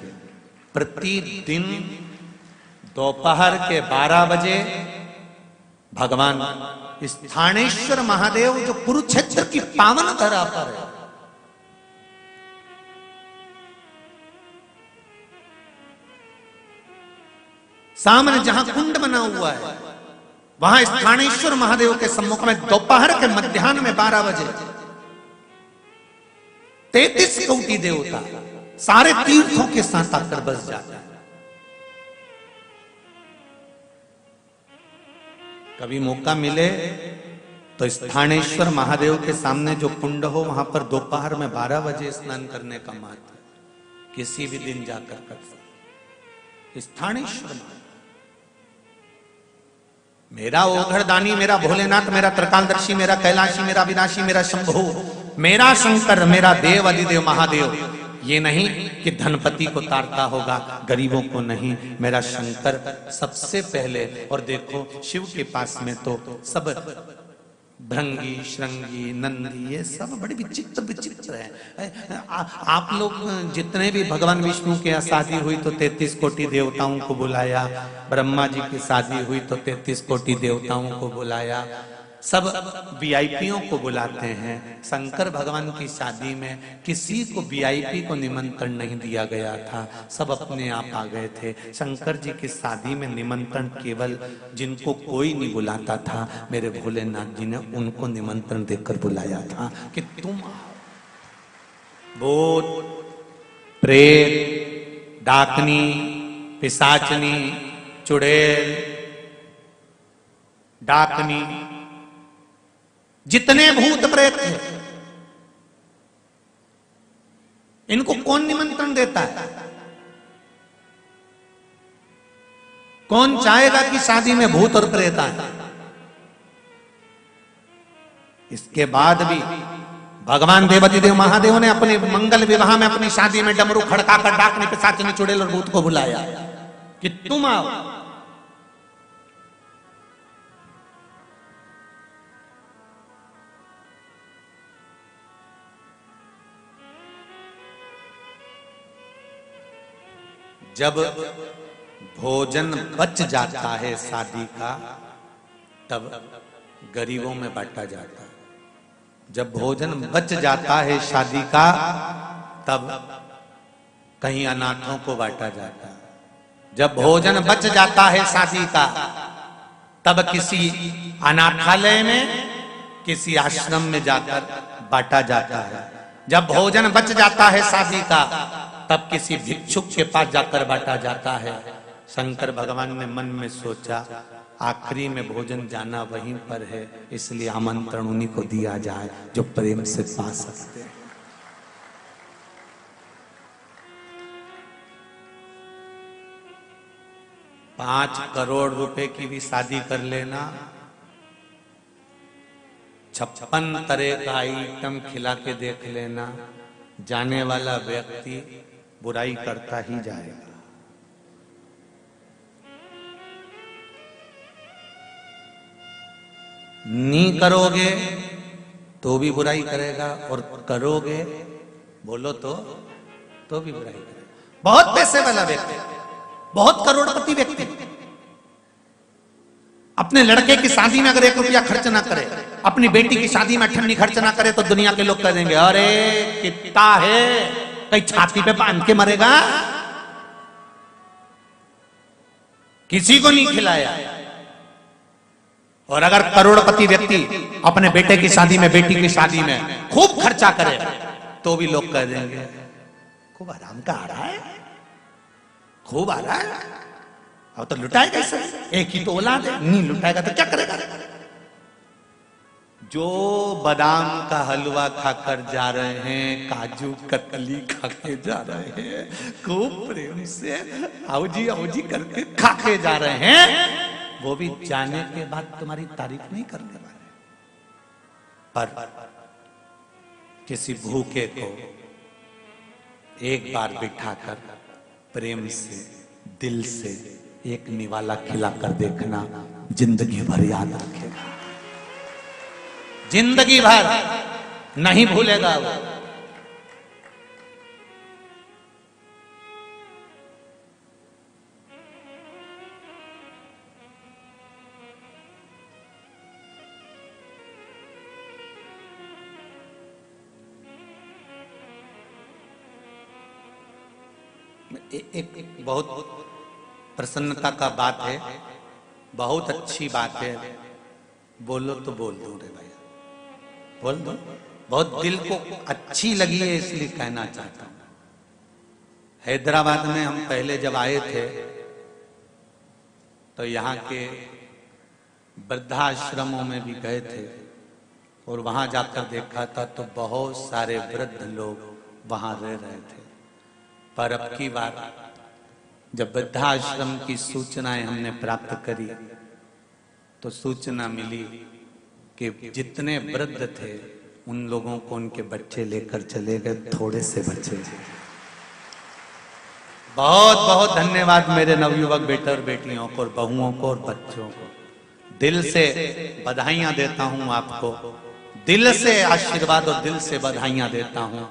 प्रतिदिन दोपहर के 12 बजे भगवान स्थानेश्वर महादेव जो कुरुक्षेत्र की पावन धरा पर है, सामने जहां कुंड बना हुआ है, वहां स्थानेश्वर महादेव के सम्मुख में दोपहर के मध्याह्न में 12 बजे 33 कोटि देवता सारे तीर्थों के साथ आकर बस जाते हैं। कभी मौका मिले तो स्थानेश्वर महादेव के सामने जो कुंड हो वहां पर दोपहर में 12 बजे स्नान करने का महत्व किसी भी दिन जाकर कर सकते। स्थानेश्वर महादेव मेरा ओघरदानी, मेरा भोलेनाथ, मेरा त्रिकालदर्शी, मेरा कैलाशी, मेरा विनाशी, मेरा शंभु, मेरा शंकर, मेरा देव अधिदेव महादेव। ये नहीं कि धनपति को तारता होगा, गरीबों को नहीं। मेरा शंकर सबसे पहले। और देखो शिव के पास में तो सब भृंगी, श्रृंगी, नंदी, ये सब बड़े विचित्र विचित्र है। आप लोग जितने भी भगवान विष्णु के यहाँ शादी हुई तो 33 कोटि देवताओं को बुलाया, ब्रह्मा जी की शादी हुई तो 33 कोटि देवताओं को बुलाया, सब वीआईपीओं को बुलाते हैं। शंकर भगवान की शादी में किसी को वीआईपी को निमंत्रण नहीं दिया गया था, सब अपने आप आ गए थे। शंकर जी की शादी में निमंत्रण केवल जिनको कोई नहीं बुलाता था, मेरे भोलेनाथ जी ने उनको निमंत्रण देकर बुलाया था कि तुम भूत, प्रेत, डाकनी, पिशाचनी, चुड़ैल, डाकनी, जितने भूत प्रेत थे इनको कौन निमंत्रण देता है? कौन चाहेगा कि शादी में भूत और प्रेत आए? इसके बाद भी भगवान देवाधिदेव महादेव ने अपने मंगल विवाह में अपनी शादी में डमरू खड़काकर डाकनी, पिशाचनी, चुड़ैल और भूत को बुलाया कि तुम आओ। जब भोजन बच जाता है शादी का तब गरीबों में बांटा जाता है। जब भोजन बच जाता है शादी का तब कहीं अनाथों को बांटा जाता है। जब भोजन बच जाता है शादी का तब किसी अनाथालय में, किसी आश्रम में जाकर बांटा जाता है। जब भोजन बच जाता है शादी का तब किसी भिक्षुक के पास जाकर बांटा जाता है। शंकर भगवान ने मन में सोचा आखिरी में भोजन जाना वहीं पर है, इसलिए आमंत्रण उन्हीं को दिया जाए जो प्रेम से पा सकते हैं। ₹5 करोड़ की भी शादी कर लेना, 56 तरह का आइटम खिला के देख लेना, जाने वाला व्यक्ति बुराई करता ही जाएगा। नहीं करोगे तो भी बुराई करेगा और करोगे बोलो तो भी बुराई करेगा। बहुत पैसे वाला व्यक्ति, बहुत करोड़पति व्यक्ति अपने लड़के की शादी में अगर 1 रुपया खर्च ना करे, अपनी बेटी की शादी में ठन्नी खर्च ना करे तो दुनिया के लोग कह देंगे अरे कितना है, कहीं छाती पे बांध के मरेगा, किसी को नहीं खिलाया। और अगर करोड़पति व्यक्ति अपने बेटे की शादी में, बेटी की शादी में खूब खर्चा करे तो भी लोग कह देंगे खूब आराम का आ रहा है, खूब आ रहा है, अब तो लुटाएगा कैसे, एक ही तो औलाद है, नहीं लुटाएगा तो क्या करेगा। जो बादाम का हलवा खाकर जा रहे हैं, काजू कतली खा के जा रहे हैं, खूब प्रेम से आओ जी करके खा के जा रहे हैं, वो भी जाने के बाद तुम्हारी तारीफ नहीं करने वाले। पर किसी भूखे को एक बार बिठाकर प्रेम से, दिल से एक निवाला खिलाकर देखना, जिंदगी भर याद रखेगा, जिंदगी भर नहीं भूलेगा वो। एक बहुत प्रसन्नता का बात है, बहुत अच्छी बात है, बोलो तो बोल दो रे भैया, बोल दो। बहुत दिल को अच्छी लगी है इसलिए कहना चाहता हूं। हैदराबाद में हम पहले जब आए थे तो यहाँ के वृद्धाश्रमों में भी गए थे और वहां जाकर देखा था तो बहुत सारे वृद्ध लोग वहां रह रहे थे। पर अब की बार जब वृद्धाश्रम की सूचनाएं हमने प्राप्त करी तो सूचना मिली कि जितने वृद्ध थे उन लोगों को उनके बच्चे लेकर चले गए, थोड़े से बच्चे। बहुत बहुत धन्यवाद मेरे नवयुवक बेटे और बेटियों को और बहुओं को और बच्चों को। दिल से बधाइयां देता हूं आपको, दिल से आशीर्वाद और दिल से बधाइयां देता हूं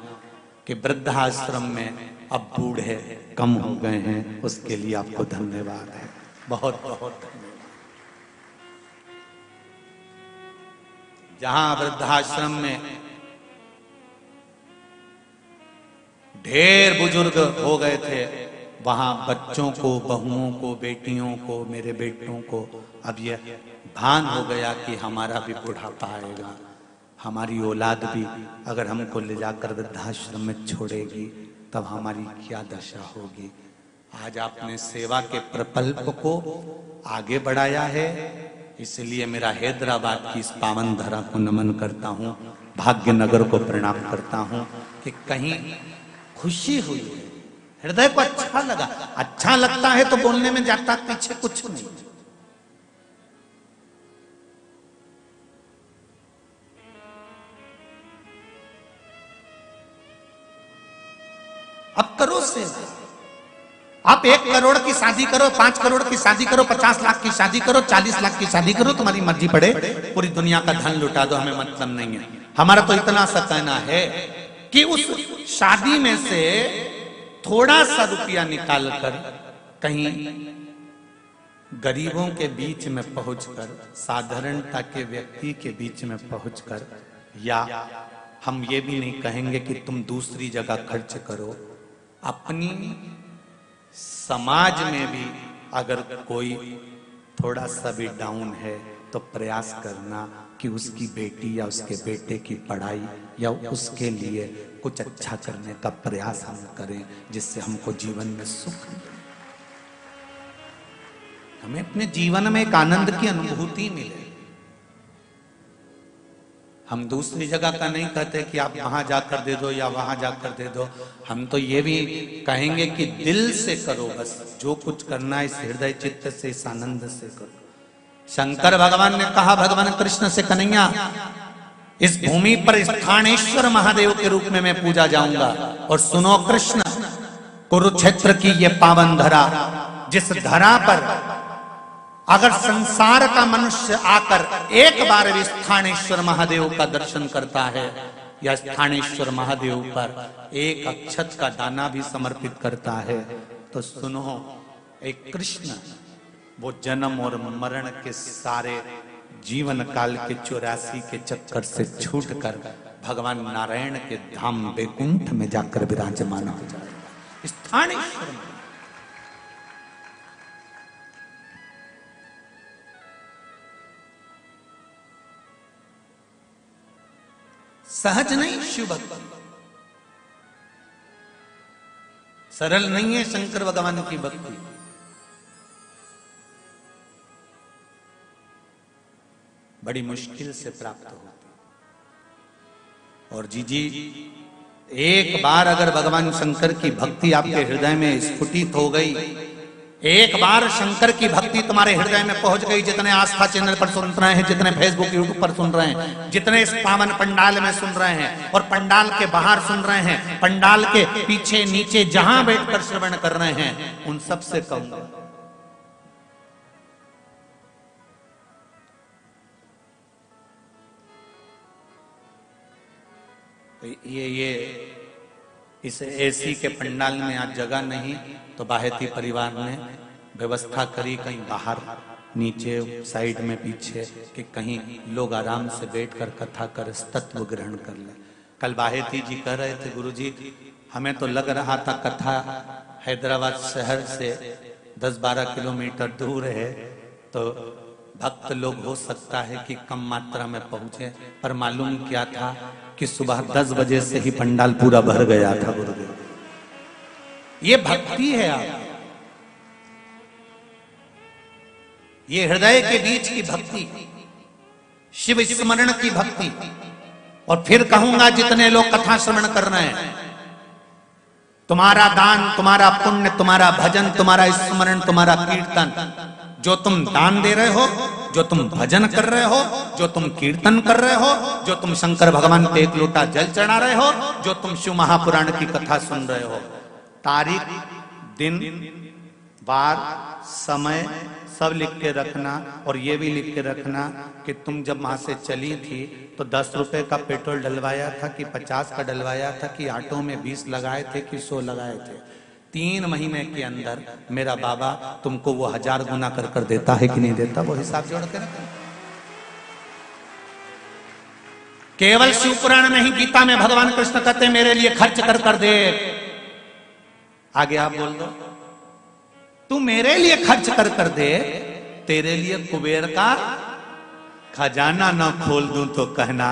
कि वृद्धाश्रम में अब बूढ़े कम हो गए हैं, उसके लिए आपको धन्यवाद है, बहुत बहुत धन्यवाद। जहां वृद्धाश्रम में ढेर बुजुर्ग हो गए थे वहां बच्चों को, बहुओं को, बेटियों को, मेरे बेटों को अब यह भान हो गया कि हमारा भी बुढ़ापा आएगा, हमारी औलाद भी अगर हमको ले जाकर वृद्धाश्रम में छोड़ेगी तब हमारी क्या दशा होगी। आज आपने सेवा के प्रकल्प को आगे बढ़ाया है, इसलिए मेरा हैदराबाद की इस पावन धरा को नमन करता हूं, भाग्यनगर को प्रणाम करता हूं कि कहीं खुशी हुई है, हृदय को अच्छा लगा। अच्छा लगता है तो बोलने में जाता पीछे कुछ नहीं। अब करो सेवा। आप 1 करोड़ की शादी करो, 5 करोड़ की शादी करो, 50 लाख की शादी करो, 40 लाख की शादी करो, तुम्हारी मर्जी पड़े, पूरी दुनिया का धन लुटा दो, हमें मतलब नहीं है। हमारा तो इतना सा कहना है कि उस शादी में से थोड़ा सा रुपया निकालकर कहीं गरीबों के बीच में पहुंचकर, साधारणता के व्यक्ति के बीच में पहुंचकर, या हम ये भी नहीं कहेंगे कि तुम दूसरी जगह खर्च करो, अपनी समाज में भी अगर कोई थोड़ा सा भी डाउन है तो प्रयास करना कि उसकी बेटी या उसके बेटे की पढ़ाई या उसके लिए कुछ अच्छा करने का प्रयास हम करें, जिससे हमको जीवन में सुख मिले, हमें अपने जीवन में एक आनंद की अनुभूति मिले। हम दूसरी जगह का नहीं कहते कि आप वहां जाकर दे दो या वहां जाकर दे दो, हम तो ये भी कहेंगे कि दिल से करो, बस जो कुछ करना है इस हृदय चित्त से, इस आनंद से करो। शंकर भगवान ने कहा भगवान कृष्ण से, कन्हैया इस भूमि पर स्थानेश्वर महादेव के रूप में मैं पूजा जाऊंगा, और सुनो कृष्ण, कुरुक्षेत्र की ये पावन धरा, जिस धरा पर अगर संसार का मनुष्य आकर एक बार भी स्थानेश्वर महादेव का दर्शन करता है या स्थानेश्वर महादेव पर एक अक्षत का दाना भी समर्पित करता है, तो सुनो, एक कृष्ण वो जन्म और मरण के सारे जीवन काल के 84 के चक्कर से छूटकर भगवान नारायण के धाम वैकुंठ में जाकर विराजमान हो जाएगा। स्थानेश्वर सहज नहीं, शिव भक्ति सरल नहीं है। शंकर भगवान की भक्ति बड़ी मुश्किल से प्राप्त होती, और जी एक बार अगर भगवान शंकर की भक्ति आपके हृदय में स्फुटित हो गई, एक बार शंकर की भक्ति तुम्हारे हृदय में पहुंच गई, जितने आस्था चैनल पर सुन रहे हैं, जितने फेसबुक यूट्यूब पर सुन रहे हैं, जितने इस पावन पंडाल में सुन रहे हैं और पंडाल के बाहर सुन रहे हैं, पंडाल के पीछे नीचे जहां बैठकर श्रवण कर रहे हैं, उन सब से कहूंगा ये इस एसी के पंडाल में आज जगह नहीं, तो बाहेती परिवार ने व्यवस्था करी कहीं बाहर नीचे साइड में पीछे कि कहीं लोग आराम से बैठकर कथा कर तत्व ग्रहण कर ले। कल बाहेती जी कह रहे थे, गुरुजी हमें तो लग रहा था कथा हैदराबाद शहर से 10-12 किलोमीटर दूर है, तो भक्त लोग हो सकता है कि कम मात्रा में पहुंचे, पर मालूम क्या था कि सुबह 10 बजे से ही पंडाल पूरा भर गया था गुरुदेव। ये भक्ति है आप, ये हृदय के बीच की भक्ति, शिव स्मरण की भक्ति। और फिर कहूंगा जितने लोग कथा श्रवण कर रहे हैं, तुम्हारा दान, तुम्हारा पुण्य, तुम्हारा भजन, तुम्हारा स्मरण, तुम्हारा कीर्तन, जो तुम दान दे रहे हो, जो तुम भजन कर रहे हो, जो तुम कीर्तन कर रहे हो, जो तुम शंकर भगवान पे एक लोटा जल चढ़ा रहे हो, जो तुम शिव महापुराण की कथा सुन रहे हो, तारीख, दिन, बार, समय सब लिख के रखना। और ये भी लिख के रखना कि तुम जब वहां से चली थी तो 10 रुपए का पेट्रोल डलवाया था कि 50 का डलवाया था कि ऑटो में 20 लगाए थे कि 100 लगाए थे। 3 महीने के अंदर मेरा बाबा तुमको वो 1000 गुना कर कर देता है कि नहीं देता, वो हिसाब जोड़ के रखना। केवल शिव पुराण नहीं, गीता में भगवान कृष्ण कहते मेरे लिए खर्च कर कर दे। आगे आप बोल दो, तू मेरे लिए खर्च कर कर दे, तेरे लिए कुबेर का खजाना न खोल दूं तो कहना,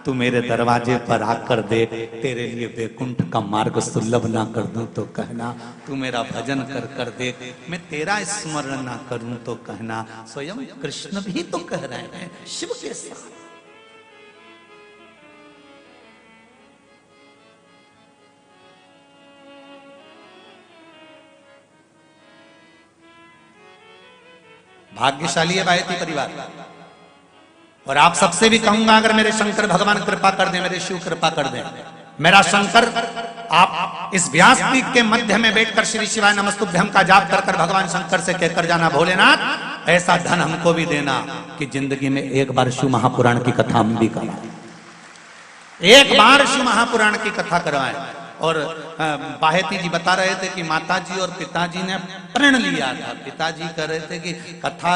तू मेरे दरवाजे पर आकर दे, तेरे लिए वैकुंठ का मार्ग सुलभ ना कर दूं तो कहना, तू मेरा भजन कर कर दे, मैं तेरा स्मरण ना करूं तो कहना। स्वयं कृष्ण भी तो कह रहे हैं शिव के साथ। भाग्यशाली है बायती परिवार। और आप सबसे भी कहूंगा, अगर मेरे शंकर भगवान कृपा कर दे, मेरे शिव कृपा कर दे, मेरा शंकर आप इस व्यासपीठ के मध्य में बैठकर श्री शिवाय नमस्तुभ्यम का जाप कर कर भगवान शंकर से कहकर जाना, भोलेनाथ ऐसा धन हमको भी देना कि जिंदगी में एक बार शिव महापुराण की कथा हम भी करवाएं, एक बार शिव महापुराण की कथा करवाएं। और बाहेती जी बता रहे थे कि माताजी और पिताजी ने प्रण लिया था। पिताजी कह रहे थे कि कथा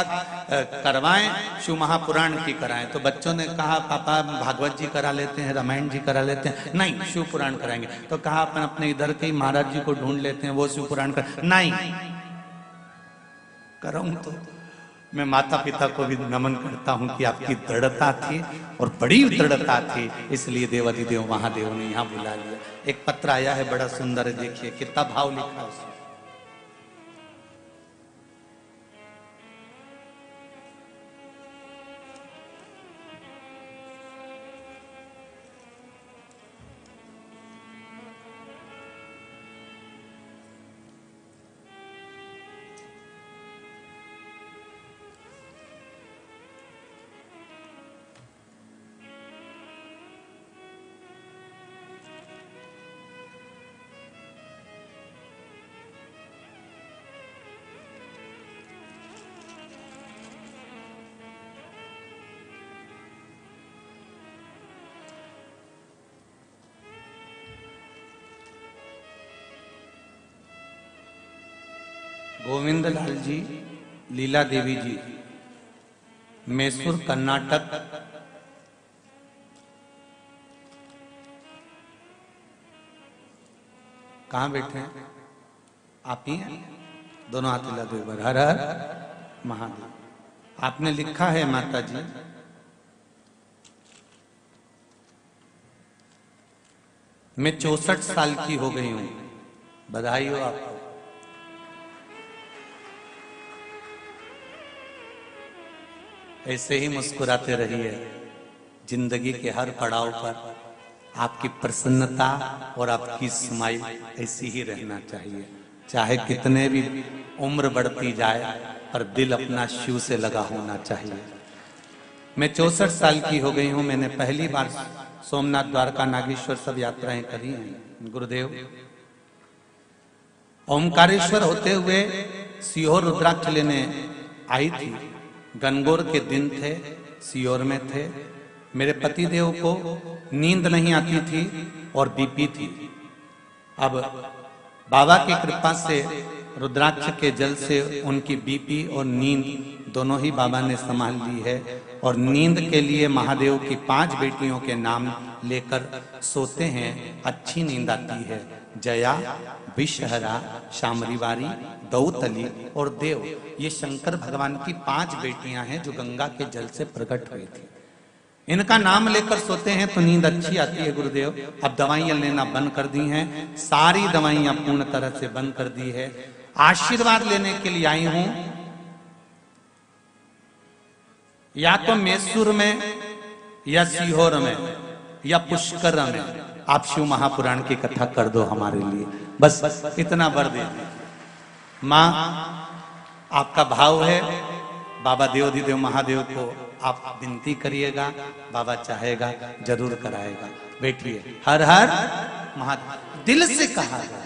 करवाएं, शिव महापुराण की कराएं। तो बच्चों ने कहा पापा भागवत जी करा लेते हैं, रामायण जी करा लेते हैं। नहीं, शिव पुराण कराएंगे। तो कहा अपन अपने इधर के महाराज जी को ढूंढ लेते हैं, वो शिव पुराण कर। नहीं कराऊं तो मैं माता पिता को भी नमन करता हूं कि आपकी दृढ़ता थी और बड़ी दृढ़ता थी, इसलिए देवाधिदेव महादेव ने यहां बुला लिया। एक पत्र आया है बड़ा सुंदर, देखिए कितना भाव लिखा उसमें। गोविंद लाल जी, लीला देवी जी, मैसूर कर्नाटक। कहाँ बैठे हैं आप? ही हैं? दोनों हाथ हिला दो एक बार। हर हर महादेव। आपने लिखा है माता जी, मैं 64 साल की हो गई हूं। बधाई हो आपको। ऐसे ही मुस्कुराते रहिए, जिंदगी के हर पड़ाव पर आपकी प्रसन्नता और आपकी स्माइल ऐसी ही रहना चाहिए। चाहे कितने भी उम्र बढ़ती जाए, पर दिल अपना शिव से लगा होना चाहिए। मैं 64 साल की हो गई हूं। मैंने पहली बार सोमनाथ, द्वारका, नागेश्वर सब यात्राएं करी हैं। गुरुदेव ओमकारेश्वर होते हुए सीहोर रुद्राक्ष लेने आई थी। गनगौर के दिन थे, सीहोर में थे। मेरे पति देव को नींद नहीं आती थी और बीपी थी। अब बाबा की कृपा से रुद्राक्ष के जल से उनकी बीपी और नींद दोनों ही बाबा ने संभाल ली है। और नींद के लिए महादेव की 5 बेटियों के नाम लेकर सोते हैं, अच्छी नींद आती है। जया, विषहरा, शामरीवारी, दौतली और देव। ये शंकर भगवान की 5 बेटियां हैं जो गंगा के जल से प्रकट हुई थी। इनका नाम लेकर सोते हैं तो नींद अच्छी आती है गुरुदेव। अब दवाइयां लेना बंद कर दी हैं, सारी दवाइयां पूर्ण तरह से बंद कर दी है। आशीर्वाद लेने के लिए आई हूं, या तो मैसूर में या सीहोर में या पुष्कर में आप शिव महापुराण की कथा कर दो हमारे लिए, बस इतना वर दे दीजिए। मां आपका भाव है, बाबा देवाधिदेव महादेव को आप विनती करिएगा, बाबा चाहेगा जरूर कराएगा। बैठिए। हर हर महादेव दिल से कहा गया।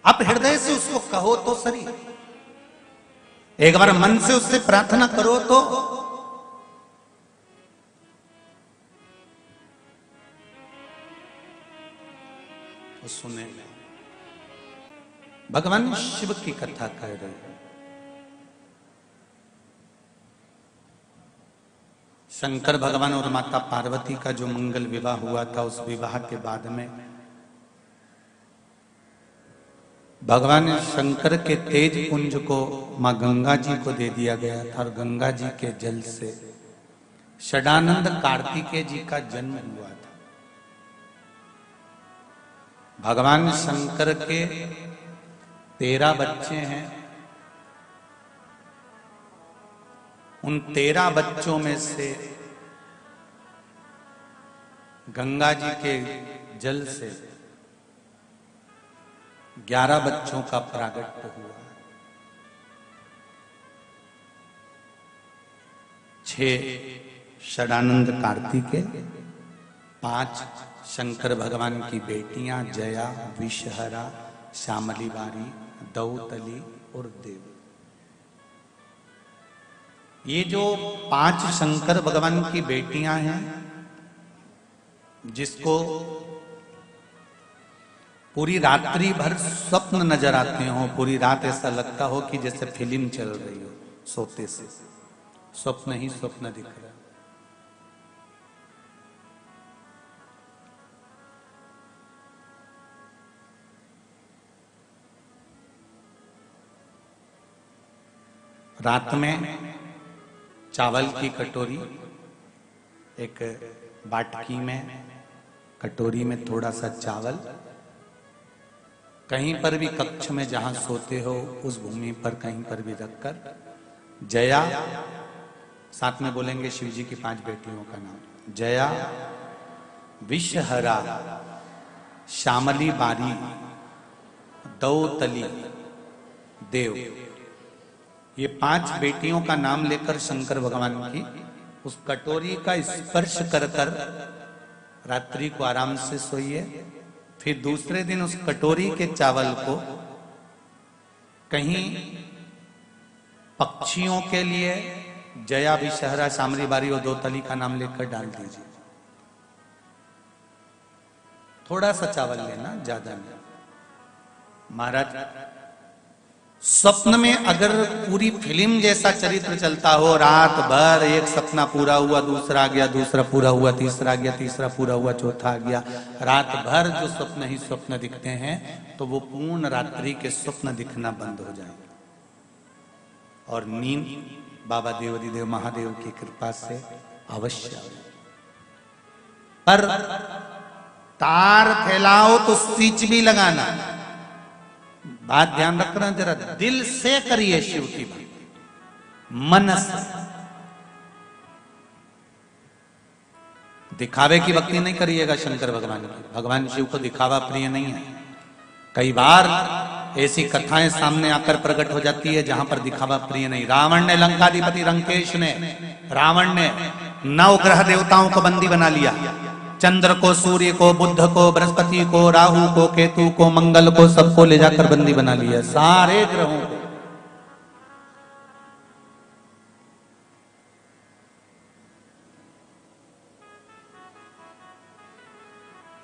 आप हृदय से उसको कहो तो सही, एक बार मन से उससे प्रार्थना करो तो सुने। भगवान शिव की कथा कह रहे हैं। शंकर भगवान और माता पार्वती का जो मंगल विवाह हुआ था, उस विवाह के बाद में भगवान शंकर के तेज पुंज को मां गंगा जी को दे दिया गया था और गंगा जी के जल से षडानंद कार्तिकेय जी का जन्म हुआ था। भगवान शंकर के 13 बच्चे हैं। उन 13 बच्चों में से गंगा जी के जल से 11 बच्चों का प्रागट्य हुआ। 6 षडानंद कार्तिकेय, 5 शंकर भगवान की बेटियां जया, विषहरा, श्यामलीवारी, दौतली और देव। ये जो 5 शंकर भगवान की बेटियां हैं, जिसको पूरी रात्रि भर स्वप्न नजर आते हो, पूरी रात ऐसा लगता हो कि जैसे फिल्म चल रही हो, सोते से स्वप्न ही स्वप्न दिख रहा है। रात में चावल की कटोरी, एक बाटकी में कटोरी में थोड़ा सा चावल, कहीं पर भी कक्ष में जहां सोते हो उस भूमि पर कहीं पर भी रखकर, जया, साथ में बोलेंगे शिव जी की 5 बेटियों का नाम, जया, विषहरा, श्यामली बारी, दौतली, देव, ये 5 बेटियों का नाम लेकर शंकर भगवान की उस कटोरी का स्पर्श कर कर रात्रि को आराम से सोइए। फिर दूसरे दिन उस कटोरी के चावल को कहीं पक्षियों के लिए जया, विषहरा, शामली बारी और दौतली का नाम लेकर डाल दीजिए। थोड़ा सा चावल लेना, ज्यादा नहीं। महाराज, स्वप्न में अगर पूरी फिल्म जैसा चरित्र चलता हो, रात भर एक सपना पूरा हुआ, दूसरा आ गया, दूसरा पूरा हुआ, तीसरा आ गया, तीसरा पूरा हुआ, चौथा आ गया, रात भर जो स्वप्न ही स्वप्न दिखते हैं, तो वो पूर्ण रात्रि के स्वप्न दिखना बंद हो जाएगा और नींद बाबा देवाधिदेव महादेव की कृपा से अवश्य। पर तार फैलाओ तो स्विच भी लगाना। बात ध्यान रखना, जरा दिल से करिए शिव की बात, मन से। दिखावे की भक्ति नहीं करिएगा शंकर भगवान की। भगवान शिव को दिखावा प्रिय नहीं है। कई बार ऐसी कथाएं सामने आकर प्रकट हो जाती है जहां पर दिखावा प्रिय नहीं। रावण ने, लंकाधिपति लंकेश ने, रावण ने 9 ग्रह देवताओं को बंदी बना लिया। चंद्र को, सूर्य को, बुध को, बृहस्पति को, राहु को, केतु को, मंगल को, सबको ले जाकर बंदी बना लिया, सारे ग्रहों को।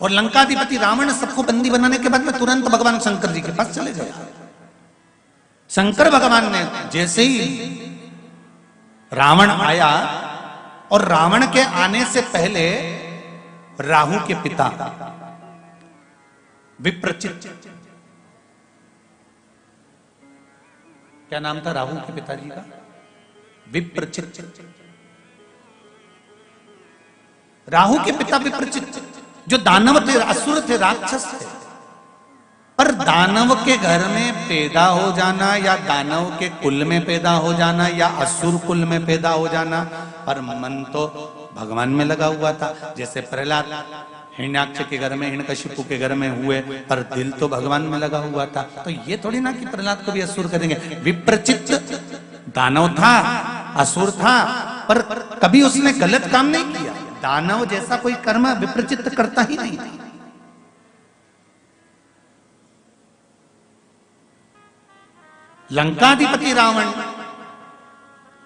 और लंकाधिपति रावण सबको बंदी बनाने के बाद में तुरंत भगवान शंकर जी के पास चले गए। शंकर भगवान ने जैसे ही रावण आया और रावण के आने से पहले राहु के पिता विप्रचित, क्या नाम था राहु के पिताजी का? विप्रचित। राहु के पिता विप्रचित जो दानव थे, असुर थे, राक्षस थे। पर दानव के घर में पैदा हो जाना या दानव के कुल में पैदा हो जाना या असुर कुल में पैदा हो जाना, पर मन तो भगवान में लगा हुआ था। जैसे प्रहलाद हिरण्याक्ष के घर में, हिरण्यकशिपु के घर में हुए, पर दिल तो भगवान में लगा हुआ था। तो ये थोड़ी ना कि प्रहलाद को भी असुर करेंगे। विप्रचित दानव था, असुर था, पर कभी उसने गलत काम नहीं किया। दानव जैसा कोई कर्म विप्रचित करता ही नहीं। लंकाधिपति रावण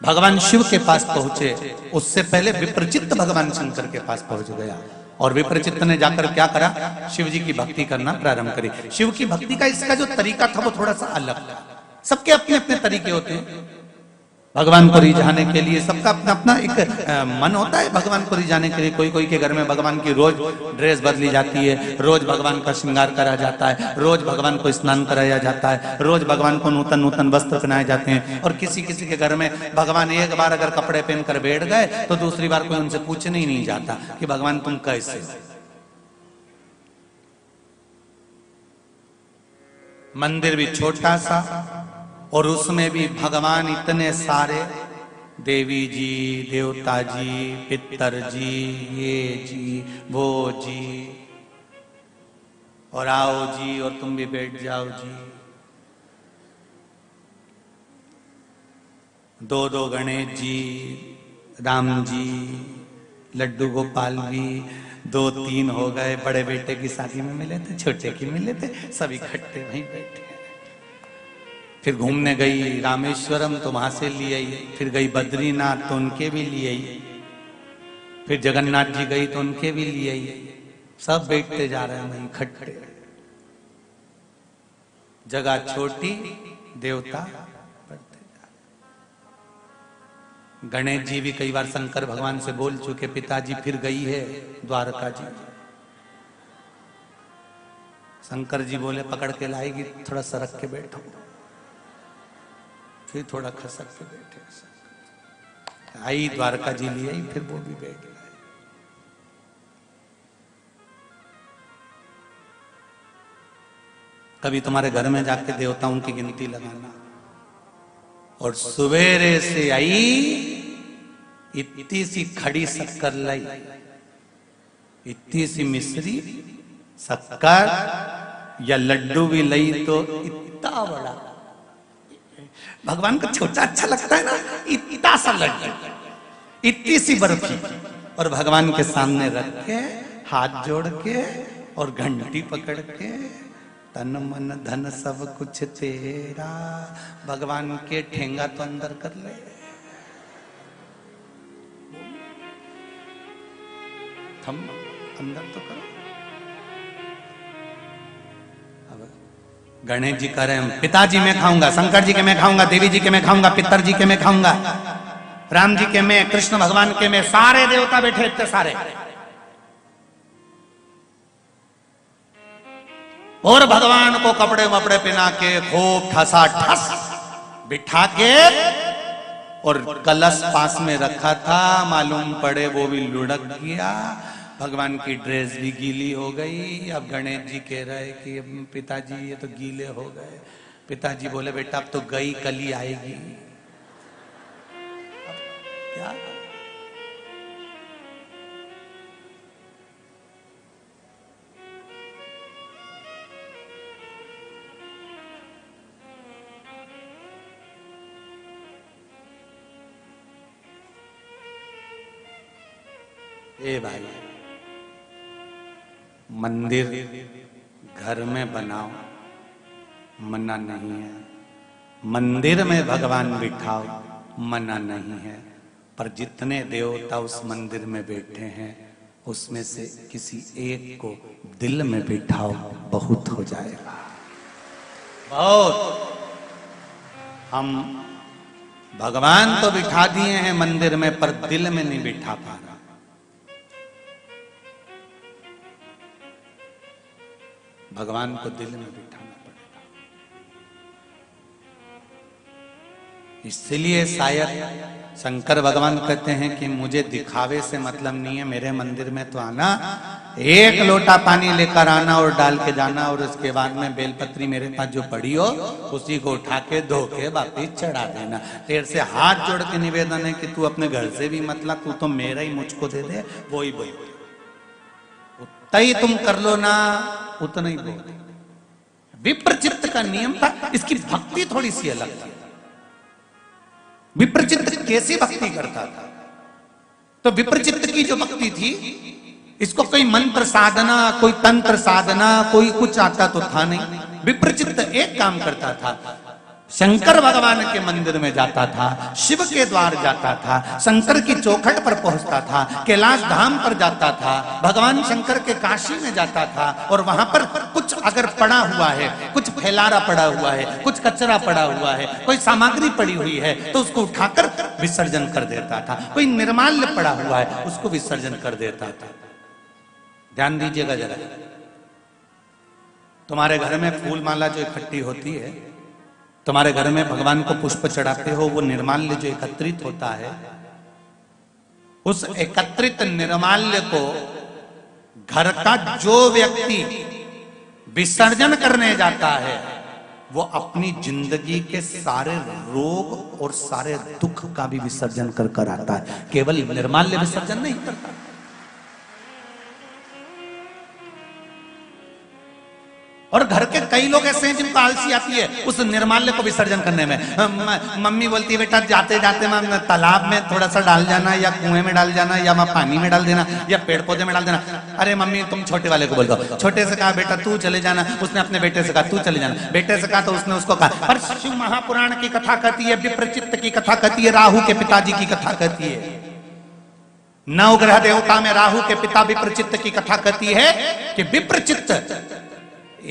भगवान शिव के पास पहुंचे, उससे पहले विप्रचित भगवान शंकर के पास पहुंच गया। और विप्रचित ने जाकर क्या करा? शिव जी की भक्ति करना प्रारंभ करी। शिव की भक्ति का इसका जो तरीका था वो थोड़ा सा अलग था। सबके अपने अपने तरीके होते हैं भगवान को रिझाने के लिए। सबका अपना अपना एक मन होता है भगवान को रिझाने के लिए। कोई कोई के घर में भगवान की रोज ड्रेस बदली जाती है, रोज भगवान का श्रृंगार करा जाता है, रोज भगवान को स्नान कराया जाता है, रोज भगवान को नूतन नूतन वस्त्र पहनाए जाते हैं। और किसी किसी के घर में भगवान एक बार अगर कपड़े पहनकर बैठ गए तो दूसरी बार कोई उनसे पूछने ही नहीं जाता कि भगवान तुम कैसे। मंदिर भी छोटा सा और उसमें भी भगवान इतने सारे, देवी जी, देवता जी, पितर जी, ये जी, वो जी, और आओ जी और तुम भी बैठ जाओ जी। दो दो गणेश जी, राम जी, लड्डू गोपाल भी, दो तीन हो गए। बड़े बेटे की शादी में मिले थे, छोटे की मिले थे, सब इकट्ठे वहीं बैठे। फिर घूमने गई रामेश्वरम तो वहां से लिए आई, फिर गई बद्रीनाथ तो उनके भी लिए आई, फिर जगन्नाथ जी गई तो उनके भी लिए आई। सब बैठते जा रहे हैं वहीं इकट्ठे। जगह छोटी, देवता बढ़ते जा रहे। गणेश जी भी कई बार शंकर भगवान से बोल चुके, पिताजी फिर गई है द्वारका जी। शंकर जी बोले पकड़ के लाएगी, थोड़ा सरक के बैठो। फिर थोड़ा खसक के बैठे, आई द्वारका जी ले आई, फिर वो भी बैठ गए। कभी तुम्हारे घर में जाके देवताओं की गिनती लगाना, और सवेरे से आई इतनी सी खड़ी शक्कर लाई, इतनी सी मिश्री शक्कर या लड्डू भी लाई तो इतना बड़ा। भगवान को छोटा अच्छा लगता है ना, इतना सा लड्डू, इतनी सी बर्फी, और भगवान के सामने रख के हाथ जोड़ के और घंटी पकड़ के, तन मन धन सब कुछ तेरा, भगवान के ठेंगा तो अंदर कर ले। थम अंदर तो करो। गणेश जी कह रहे हैं पिताजी मैं खाऊंगा, शंकर जी के मैं खाऊंगा, देवी जी के मैं खाऊंगा, पितर जी के मैं खाऊंगा, राम जी के मैं, कृष्ण भगवान के मैं, सारे देवता बैठे इतने सारे। और भगवान को कपड़े वपड़े पहना के खूब ठसा ठस बिठा के, और कलश पास में रखा था, मालूम पड़े वो भी लुढ़क गया, भगवान की ड्रेस भी गीली हो गई। अब गणेश जी कह रहे कि पिताजी ये तो गीले हो गए। पिताजी बोले बेटा अब तो गई, कल ही आएगी। अब क्या ए भाई, मंदिर घर में बनाओ मना नहीं है, मंदिर में भगवान बिठाओ मना नहीं है, पर जितने देवता उस मंदिर में बैठे हैं उसमें से किसी एक को दिल में बिठाओ, बहुत हो जाएगा। बहुत। हम भगवान तो बिठा दिए हैं मंदिर में, पर दिल में नहीं बिठा पा रहा। भगवान को दिल में बिठाना पड़ेगा। इसलिए शायद शंकर भगवान कहते हैं कि मुझे दिखावे से मतलब नहीं है, मेरे मंदिर में तो आना, एक लोटा पानी लेकर आना और डाल के जाना, और उसके बाद में बेलपत्री मेरे पास जो पड़ी हो उसी को उठा के धो के वापिस चढ़ा देना। तेरे से हाथ जोड़ के निवेदन है कि तू अपने घर से भी मतलब, तू तो मेरा ही मुझको दे दे, वो ही बोल, उतना ही तुम कर लो ना, उतना ही बोल। विप्रचित्त का नियम था, इसकी भक्ति थोड़ी सी अलग थी। विप्रचित्त कैसी भक्ति करता था? तो विप्रचित्त की जो भक्ति थी, इसको कोई मंत्र साधना, कोई तंत्र साधना, कोई कुछ आता तो था नहीं। विप्रचित्त एक काम करता था, शंकर भगवान के मंदिर में जाता था, शिव के द्वार जाता था, शंकर की चौखट पर पहुंचता था, कैलाश धाम पर जाता था, भगवान शंकर के काशी में जाता था, और वहां पर कुछ अगर पड़ा हुआ है, कुछ फैलारा पड़ा हुआ है, कुछ कचरा पड़ा हुआ है, कोई सामग्री पड़ी हुई है, तो उसको उठाकर विसर्जन कर देता था। कोई निर्माल्य पड़ा हुआ है, उसको विसर्जन कर देता था। ध्यान दीजिएगा जरा, तुम्हारे घर में फूल माला जो इकट्ठी होती है, तुम्हारे घर में भगवान को पुष्प चढ़ाते हो, वो निर्माल्य जो एकत्रित होता है, उस एकत्रित निर्माल्य को घर का जो व्यक्ति विसर्जन करने जाता है, वो अपनी जिंदगी के सारे रोग और सारे दुख का भी विसर्जन कर कर आता है, केवल निर्माल्य विसर्जन नहीं करता। और घर के कई लोग ऐसे हैं जिनको आलसी आती है उस निर्माल्य को विसर्जन करने में। मम्मी बोलती है बेटा जाते जाते तालाब में थोड़ा सा डाल जाना, या कुएं में डाल जाना, या पानी में डाल देना, या पेड़ पौधे में डाल देना। अरे मम्मी तुम छोटे वाले को बोल दो, छोटे से कहा बेटा तू चले जाना, उसने अपने बेटे से कहा तू चले जाना, बेटे से कहा तो उसने उसको कहा। पर शिव महापुराण की कथा कहती है, विप्रचित्त की कथा कहती है, राहु के पिताजी की कथा कहती है, नवग्रह देवता में राहु के पिता विप्रचित्त की कथा कहती है कि विप्रचित्त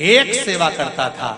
एक सेवा करता था,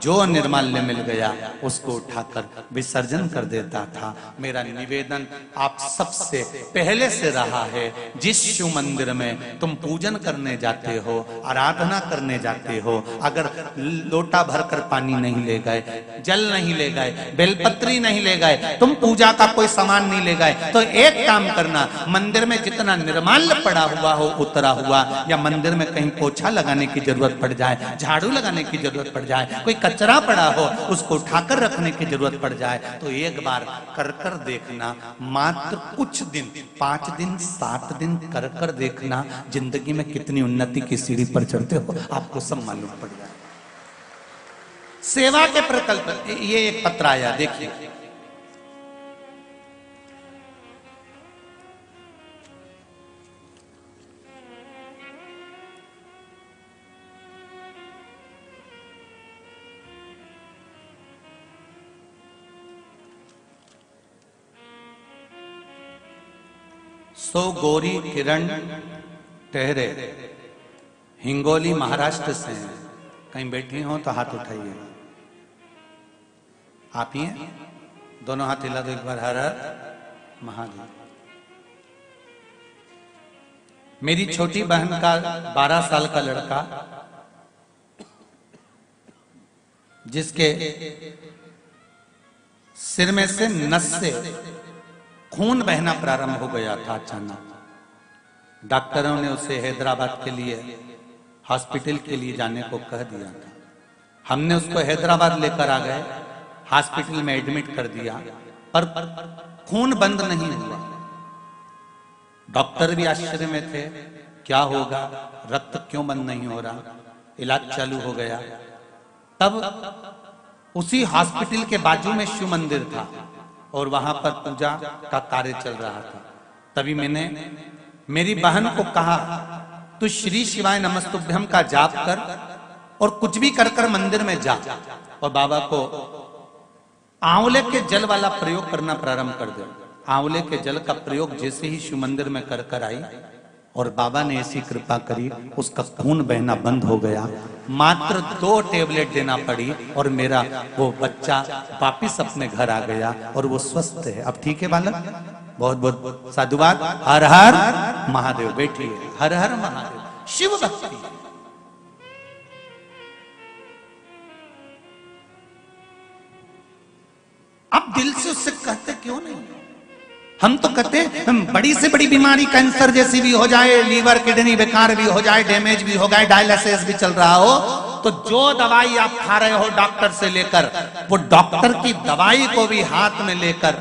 जो निर्माल्य मिल गया उसको उठाकर विसर्जन कर देता था। मेरा निवेदन आप सबसे पहले से रहा है, जिस शिव मंदिर में तुम पूजन करने जाते हो, आराधना करने जाते हो, अगर लोटा भरकर पानी नहीं ले गए, जल नहीं ले गए, बेलपत्री नहीं ले गए, तुम पूजा का कोई सामान नहीं ले गए, तो एक काम करना, मंदिर में जितना निर्माल्य पड़ा हुआ हो, उतरा हुआ, या मंदिर में कहीं पोछा लगाने की जरूरत पड़ जाए, झाड़ू लगाने की जरूरत पड़ जाए, कोई कचरा पड़ा हो उसको उठाकर रखने की जरूरत पड़ जाए, तो एक बार कर कर देखना, मात्र कुछ दिन, 5 दिन 7 दिन कर कर देखना, जिंदगी में कितनी उन्नति की सीढ़ी पर चढ़ते हो आपको सब मालूम पड़ जाए। सेवा के प्रकल्प, ये एक पत्र आया देखिए, सो गोरी किरण टहरे हिंगोली महाराष्ट्र से हैं, कहीं बैठी हो तो हाथ उठाइए। आप ही हैं? दोनों हाथ हिला दो एक बार, हर हर महादेव। मेरी छोटी बहन का 12 साल का लड़का, जिसके सिर में से नस से खून बहना प्रारंभ हो गया था अचानक, डॉक्टरों ने उसे हैदराबाद के लिए हॉस्पिटल के लिए जाने को कह दिया था। हमने उसको हैदराबाद लेकर आ गए, हॉस्पिटल में एडमिट कर दिया, पर खून बंद नहीं हुआ। डॉक्टर भी आश्चर्य में थे, क्या होगा, रक्त क्यों बंद नहीं हो रहा। इलाज चालू हो गया। तब उसी हॉस्पिटल के बाजू में शिव मंदिर था और वहां पर पूजा का कार्य चल रहा था। तभी मैंने मेरी बहन को कहा, तू श्री शिवाय नमस्तुभ्यम का जाप कर और कुछ भी कर कर मंदिर में जा और बाबा को आंवले के जल वाला प्रयोग करना प्रारंभ कर दे। आंवले के जल का प्रयोग जैसे ही शिव मंदिर में कर कर आई और बाबा ने ऐसी कृपा करी, उसका खून बहना बंद हो गया। मात्र 2 टेबलेट देना पड़ी और मेरा वो बच्चा वापिस अपने घर आ गया और वो स्वस्थ है। अब ठीक है बालक, बहुत बहुत साधुवाद। हर हर महादेव। बैठिए। हर हर महादेव। शिव भक्ति। आप दिल से उससे कहते क्यों नहीं? हम तो कहते बड़ी से बड़ी बीमारी कैंसर जैसी भी हो जाए, लीवर किडनी बेकार भी हो जाए, डैमेज भी हो गए, डायलिसिस भी चल रहा हो, तो जो दवाई आप खा रहे हो डॉक्टर से लेकर, वो डॉक्टर की दवाई को भी हाथ में लेकर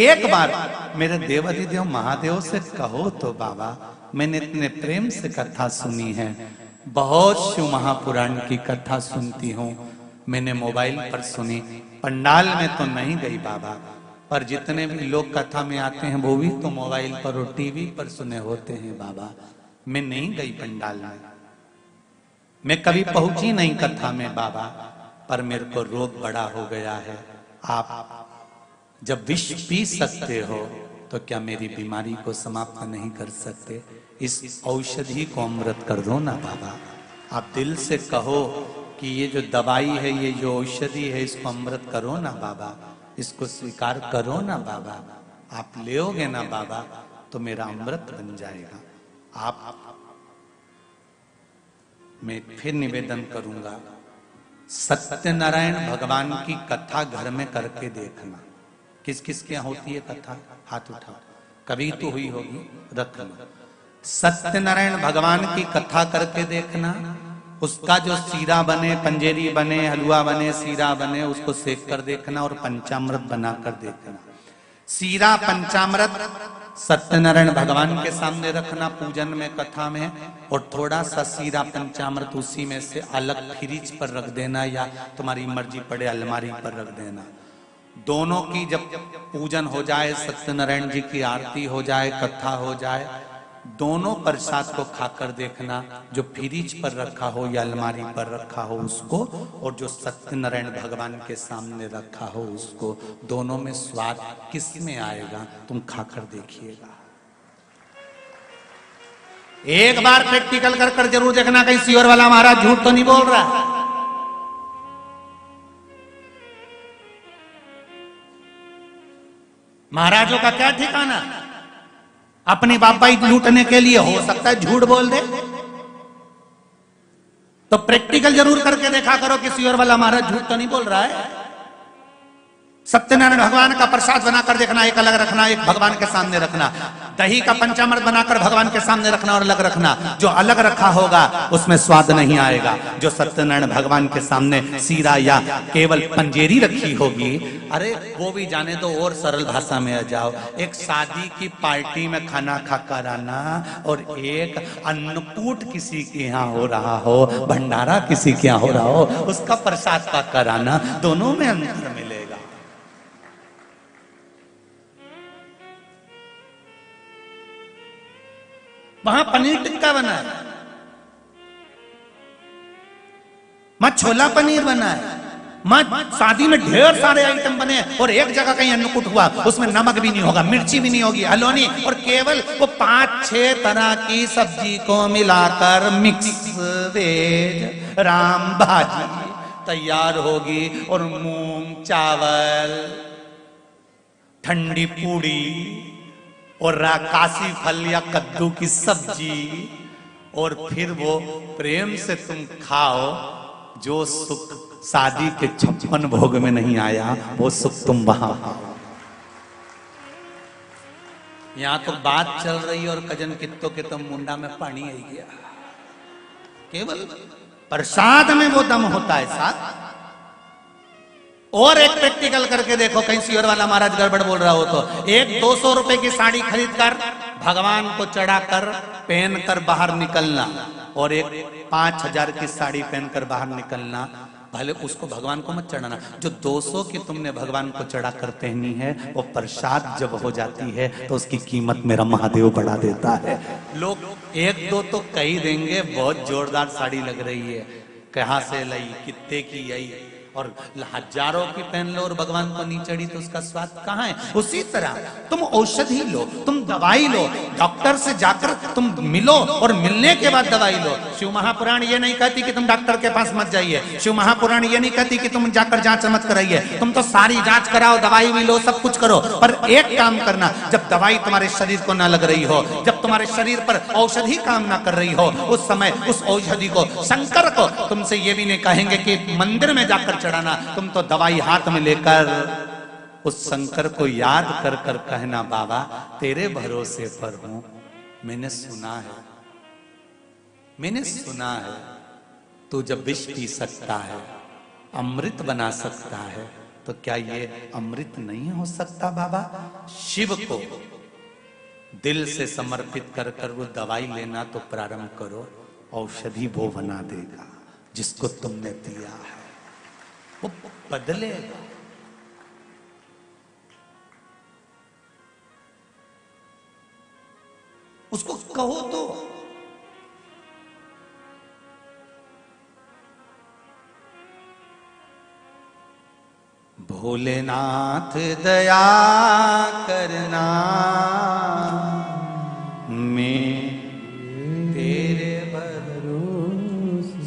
एक बार मेरे देवाधिदेव महादेव से कहो तो बाबा, मैंने इतने प्रेम से कथा सुनी है, बहुत शिव महापुराण की कथा सुनती हूँ, मैंने मोबाइल पर सुनी, पंडाल में तो नहीं गई बाबा, पर जितने भी लोग कथा में आते हैं वो भी तो मोबाइल पर और टीवी पर सुने होते हैं बाबा। मैं नहीं गई पंडाल में, मैं कभी पहुंची नहीं कथा में बाबा, पर मेरे को रोग बड़ा हो गया है। आप जब विष पी सकते हो तो क्या मेरी बीमारी को समाप्त नहीं कर सकते? इस औषधि को अमृत कर दो ना बाबा। आप दिल से कहो कि ये जो दवाई है, ये जो औषधि है, इसको अमृत करो ना बाबा, इसको स्वीकार करो ना बाबा। आप लेओगे ना बाबा तो मेरा अमृत बन जाएगा। आप मैं फिर निवेदन करूंगा, सत्यनारायण भगवान की कथा घर में करके देखना। किस किस के यहाँ होती है कथा? हाथ उठाओ। कभी तो हुई होगी, रख लो। सत्यनारायण भगवान की कथा करके देखना, उसका जो सीरा बने, पंजेरी बने, हलवा बने, सीरा बने, उसको सेक कर देखना और पंचामृत बनाकर देखना। सीरा पंचामृत सत्यनारायण भगवान के सामने रखना पूजन में, कथा में, और थोड़ा सा सीरा पंचामृत उसी में से अलग फ्रिज पर रख देना, या तुम्हारी मर्जी पड़े अलमारी पर रख देना। दोनों की जब पूजन हो जाए, सत्यनारायण जी की आरती हो जाए, कथा हो जाए, दोनों प्रसाद को खाकर देखना, जो फ्रिज पर रखा हो या अलमारी पर रखा हो उसको, और जो सत्यनारायण भगवान के सामने रखा हो उसको, दोनों में स्वाद किस में आएगा तुम खाकर देखिएगा। एक बार प्रैक्टिकल कर कर जरूर देखना, कहीं सीवर वाला महाराज झूठ तो नहीं बोल रहा। महाराजों का क्या ठिकाना, अपनी बापाई लूटने के लिए हो सकता है झूठ बोल दे, तो प्रैक्टिकल जरूर करके देखा करो कि सीवर वाला महाराज झूठ तो नहीं बोल रहा है। सत्यनारायण भगवान का प्रसाद बनाकर देखना, एक अलग रखना, एक भगवान के सामने रखना। दही का पंचामृत बनाकर भगवान के सामने रखना और अलग रखना। जो अलग रखा होगा उसमें स्वाद नहीं आएगा। जो सत्यनारायण भगवान के सामने सीरा या केवल पंजेरी रखी होगी, अरे वो भी जाने दो, और सरल भाषा में आ जाओ, एक शादी की पार्टी में खाना खाकर आना और एक अन्नकूट किसी के यहाँ हो रहा हो, भंडारा किसी के यहाँ हो रहा हो, उसका प्रसाद पाकर आना, दोनों में अंतर मिलेगा। वहां पनीर टिक्का बना है, वहां छोला पनीर बना है, वहां शादी में ढेर सारे आइटम बने, और एक जगह कहीं अन्नकूट हुआ उसमें नमक भी नहीं होगा, मिर्ची भी नहीं होगी, हलौनी, और केवल वो 5-6 तरह की सब्जी को मिलाकर मिक्स वेज राम भाजी तैयार होगी, और मूंग चावल, ठंडी पूड़ी और काशी फल या कद्दू की सब्जी, और फिर वो प्रेम से तुम खाओ। जो सुख शादी के 56 भोग में नहीं आया, वो सुख तुम वहां पाओ। यहां तो बात चल रही और कजन कित्तो के तो मुंडा में पानी आई गया। केवल प्रसाद में वो दम होता है साथ। और एक प्रैक्टिकल करके देखो, कहीं सीवर वाला महाराज गड़बड़ बोल रहा हो तो, एक 200 रुपए की साड़ी खरीद कर भगवान को चढ़ाकर पहनकर बाहर निकलना, और एक 5000 की साड़ी पहनकर बाहर निकलना। भले उसको भगवान को मत चढ़ाना, जो 200 की तुमने भगवान को चढ़ाकर पहनी है, वो प्रसाद जब हो जाती है तो उसकी कीमत मेरा महादेव बढ़ा देता है। लोग 1-2 तो कह ही देंगे बहुत जोरदार साड़ी लग रही है, कहां से लाई, कितने की आई, और हजारों की पहन लो और भगवान को नहीं चढ़ी तो उसका स्वाद कहाँ है। उसी तरह तुम औषधि लो, तुम दवाई लो, डॉक्टर से जाकर तुम मिलो और मिलने के बाद दवाई लो। शिव महापुराण ये नहीं कहती कि तुम डॉक्टर के पास मत जाइए, शिव महापुराण ये नहीं कहती कि तुम जाकर जांच मत कराइए, तुम तो सारी जांच कराओ, दवाई भी लो, सब कुछ करो, पर एक काम करना, जब दवाई तुम्हारे शरीर को ना लग रही हो, जब तुम्हारे शरीर पर औषधि काम ना कर रही हो, उस समय उस औषधि को, शंकर को तुमसे ये भी नहीं कहेंगे कि मंदिर में जाकर चढ़ाना, तुम तो दवाई हाथ में लेकर उस शंकर को याद कर कर कहना, बाबा तेरे भरोसे पर हूं। मैंने सुना है तू जब विष पी सकता है, अमृत बना सकता है, तो क्या ये अमृत नहीं हो सकता बाबा? शिव को दिल से समर्पित कर कर वो दवाई लेना तो प्रारंभ करो, औषधि वो बना देगा जिसको तुमने दिया है, वो बदलेगा। उसको कहो तो भोलेनाथ दया करना, मैं तेरे भरोसे,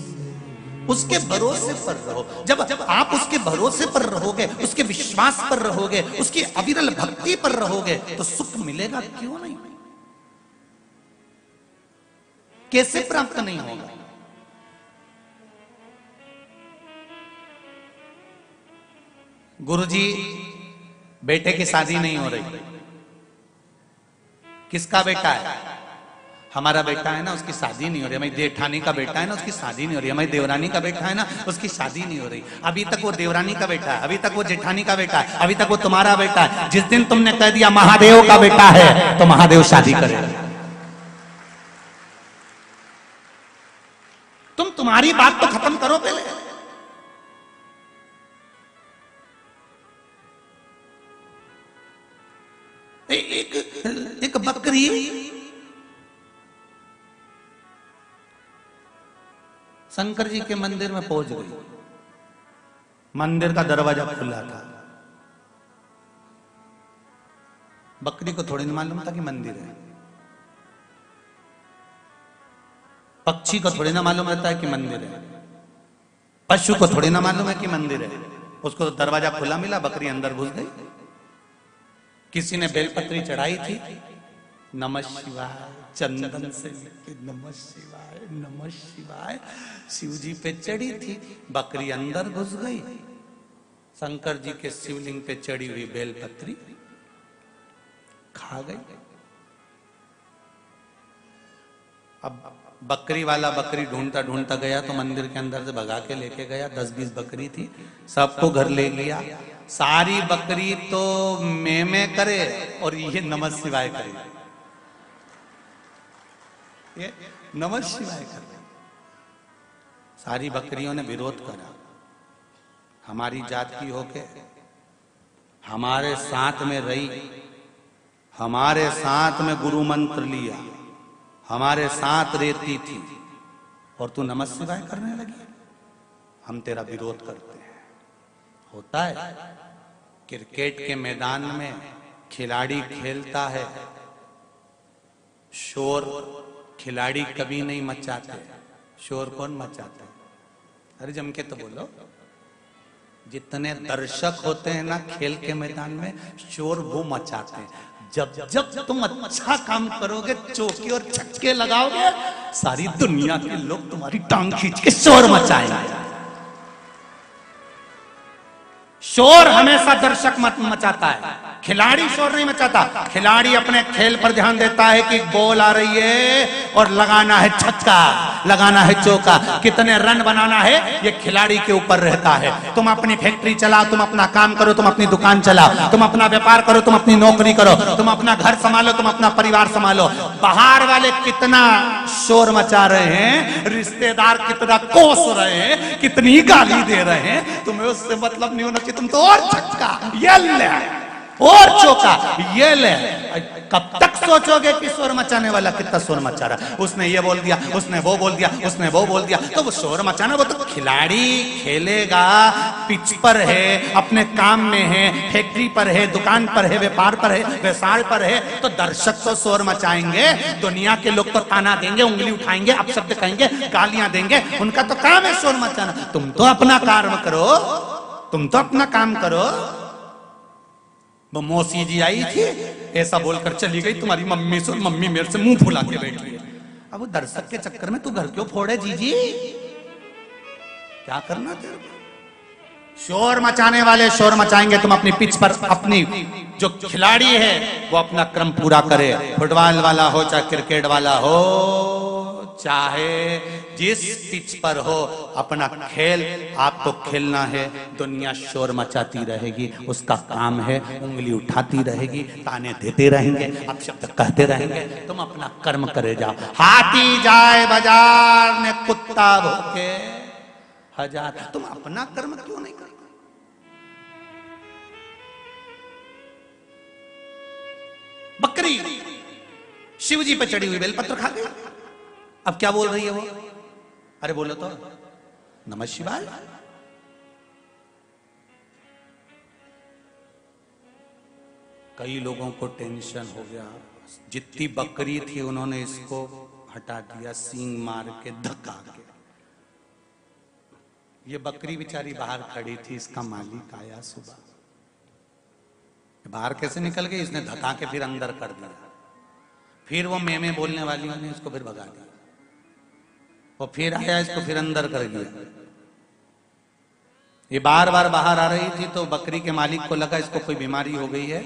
उसके भरोसे पर रहो। जब आप उसके भरोसे पर रहोगे, उसके विश्वास पर रहोगे, उसकी अविरल भक्ति पर रहोगे, तो सुख मिलेगा क्यों नहीं? कैसे प्राप्त नहीं होगा? गुरुजी बेटे की शादी नहीं हो रही। किसका बेटा है? हमारा बेटा है ना, उसकी शादी नहीं हो रही। हमारी जेठानी का बेटा है ना, उसकी शादी नहीं हो रही। हमारी देवरानी का बेटा है ना, उसकी शादी नहीं हो रही। अभी तक वो देवरानी का बेटा है, अभी तक वो जेठानी का बेटा है, अभी तक वो तुम्हारा बेटा है। जिस दिन तुमने कह दिया महादेव का बेटा है, तो महादेव शादी करेगा। तुम तुम्हारी बात तो खत्म करो पहले। एक बकरी शंकर जी के मंदिर में पहुंच गई। मंदिर का दरवाजा खुला था। बकरी को थोड़ी नहीं मालूम था कि मंदिर है। पक्षी को थोड़ी ना मालूम रहता है कि मंदिर है। पशु को थोड़ी ना मालूम है कि मंदिर है। उसको तो दरवाजा खुला मिला, बकरी अंदर घुस गई। किसी ने बेलपत्री चढ़ाई थी, नमः शिवाय, चंदन से नमः शिवाय नमः शिवाय शिव जी पे चढ़ी थी। बकरी अंदर घुस गई। शंकर जी के शिवलिंग पे चढ़ी हुई बेलपत्री खा गई। अब बकरी वाला बकरी ढूंढता ढूंढता गया तो मंदिर के अंदर से भगा के लेके गया। 10-20 बकरी थी, सबको घर ले लिया। सारी बकरी तो में करे और ये नमः शिवाय करे, ये नमः शिवाय करे। सारी बकरियों ने विरोध करा। हमारी जात की होके हमारे साथ में रही, हमारे साथ में गुरु मंत्र लिया, हमारे साथ रहती थी, और तू नमः शिवाय करने लगी। हम तेरा विरोध करते हैं। होता है क्रिकेट के मैदान में खिलाड़ी खेलता है, शोर खिलाड़ी कभी नहीं मचाते। शोर कौन मचाते? अरे जम के तो बोलो। जितने दर्शक होते हैं ना खेल के मैदान में, शोर वो मचाते हैं। जब तुम अच्छा काम करोगे, चौकी और छक्के लगाओगे, सारी दुनिया के लोग तुम्हारी टांग खींच के शोर मचाएंगे। शोर हमेशा दर्शक मचाता है, खिलाड़ी शोर नहीं मचाता। खिलाड़ी अपने खेल पर ध्यान देता है कि बॉल आ रही है और लगाना है छक्का, लगाना है चौका, कितने रन बनाना है, ये खिलाड़ी के ऊपर रहता है। तुम अपनी फैक्ट्री चलाओ, तुम अपना काम करो, तुम अपनी दुकान चलाओ, तुम अपना व्यापार करो, तुम अपनी नौकरी करो, तुम अपना घर संभालो, तुम अपना परिवार संभालो। बाहर वाले कितना शोर मचा रहे हैं, रिश्तेदार कितना कोस रहे हैं, कितनी गाली दे रहे हैं, तुम्हें उससे मतलब नहीं होना चाहिए। तुम तो और छक्का, ये ले और चौका, ये ले। कब तक सोचोगे कि शोर मचाने वाला कितना शोर मचा रहा, उसने ये बोल दिया, उसने वो बोल दिया, उसने वो बोल दिया। तो वो शोर मचाना, वो तो खिलाड़ी खेलेगा, पिच पर है, अपने काम में है, फैक्ट्री पर है, दुकान पर है, व्यापार पर है, व्यवसाय पर है। तो दर्शक तो शोर मचाएंगे, दुनिया के लोग तो ताना देंगे, उंगली उठाएंगे, अपशब्द कहेंगे, गालियां देंगे। उनका तो काम है शोर मचाना। तुम तो अपना कार्य करो, तुम तो अपना काम करो। वो मौसी जी आई थी, ऐसा बोलकर चली गई तुम्हारी मम्मी से, मम्मी मेरे से मुंह फुला के बैठी है। अब वो दर्शक के चक्कर में तू घर क्यों फोड़े जीजी, क्या करना तेरे को? शोर मचाने वाले शोर मचाएंगे, तुम अपनी पिच पर, अपनी जो खिलाड़ी है वो अपना क्रम पूरा करे। फुटबॉल वाला हो चाहे क्रिकेट वाला हो, चाहे जिस पिच पर हो, अपना खेल आपको खेलना है। दुनिया शोर मचाती रहेगी, उसका काम है, उंगली उठाती रहेगी, ताने देते रहेंगे, आप शब्द कहते रहेंगे, तुम अपना कर्म करे जाओ। हाथी जाए बाजार में कुत्ता भूखे हजार, तुम अपना कर्म क्यों नहीं करते? बकरी शिव जी पे चढ़ी हुई बेलपत्र खा गई। अब क्या बोल रही है वो? अरे बोलो तो, नमः शिवाय। कई लोगों को टेंशन हो गया, जितनी बकरी थी उन्होंने इसको हटा दिया, सींग मार के, धक्का के। ये बकरी बेचारी बाहर खड़ी थी, इसका मालिक आया सुबह, बाहर कैसे निकल गई, इसने धक्का के फिर अंदर कर दिया। फिर वो मैं बोलने वाली ने इसको फिर भगा दिया। वो फिर आया, इसको फिर अंदर कर दिया। ये बार बार बाहर आ रही थी, तो बकरी के मालिक को लगा इसको कोई बीमारी हो गई है,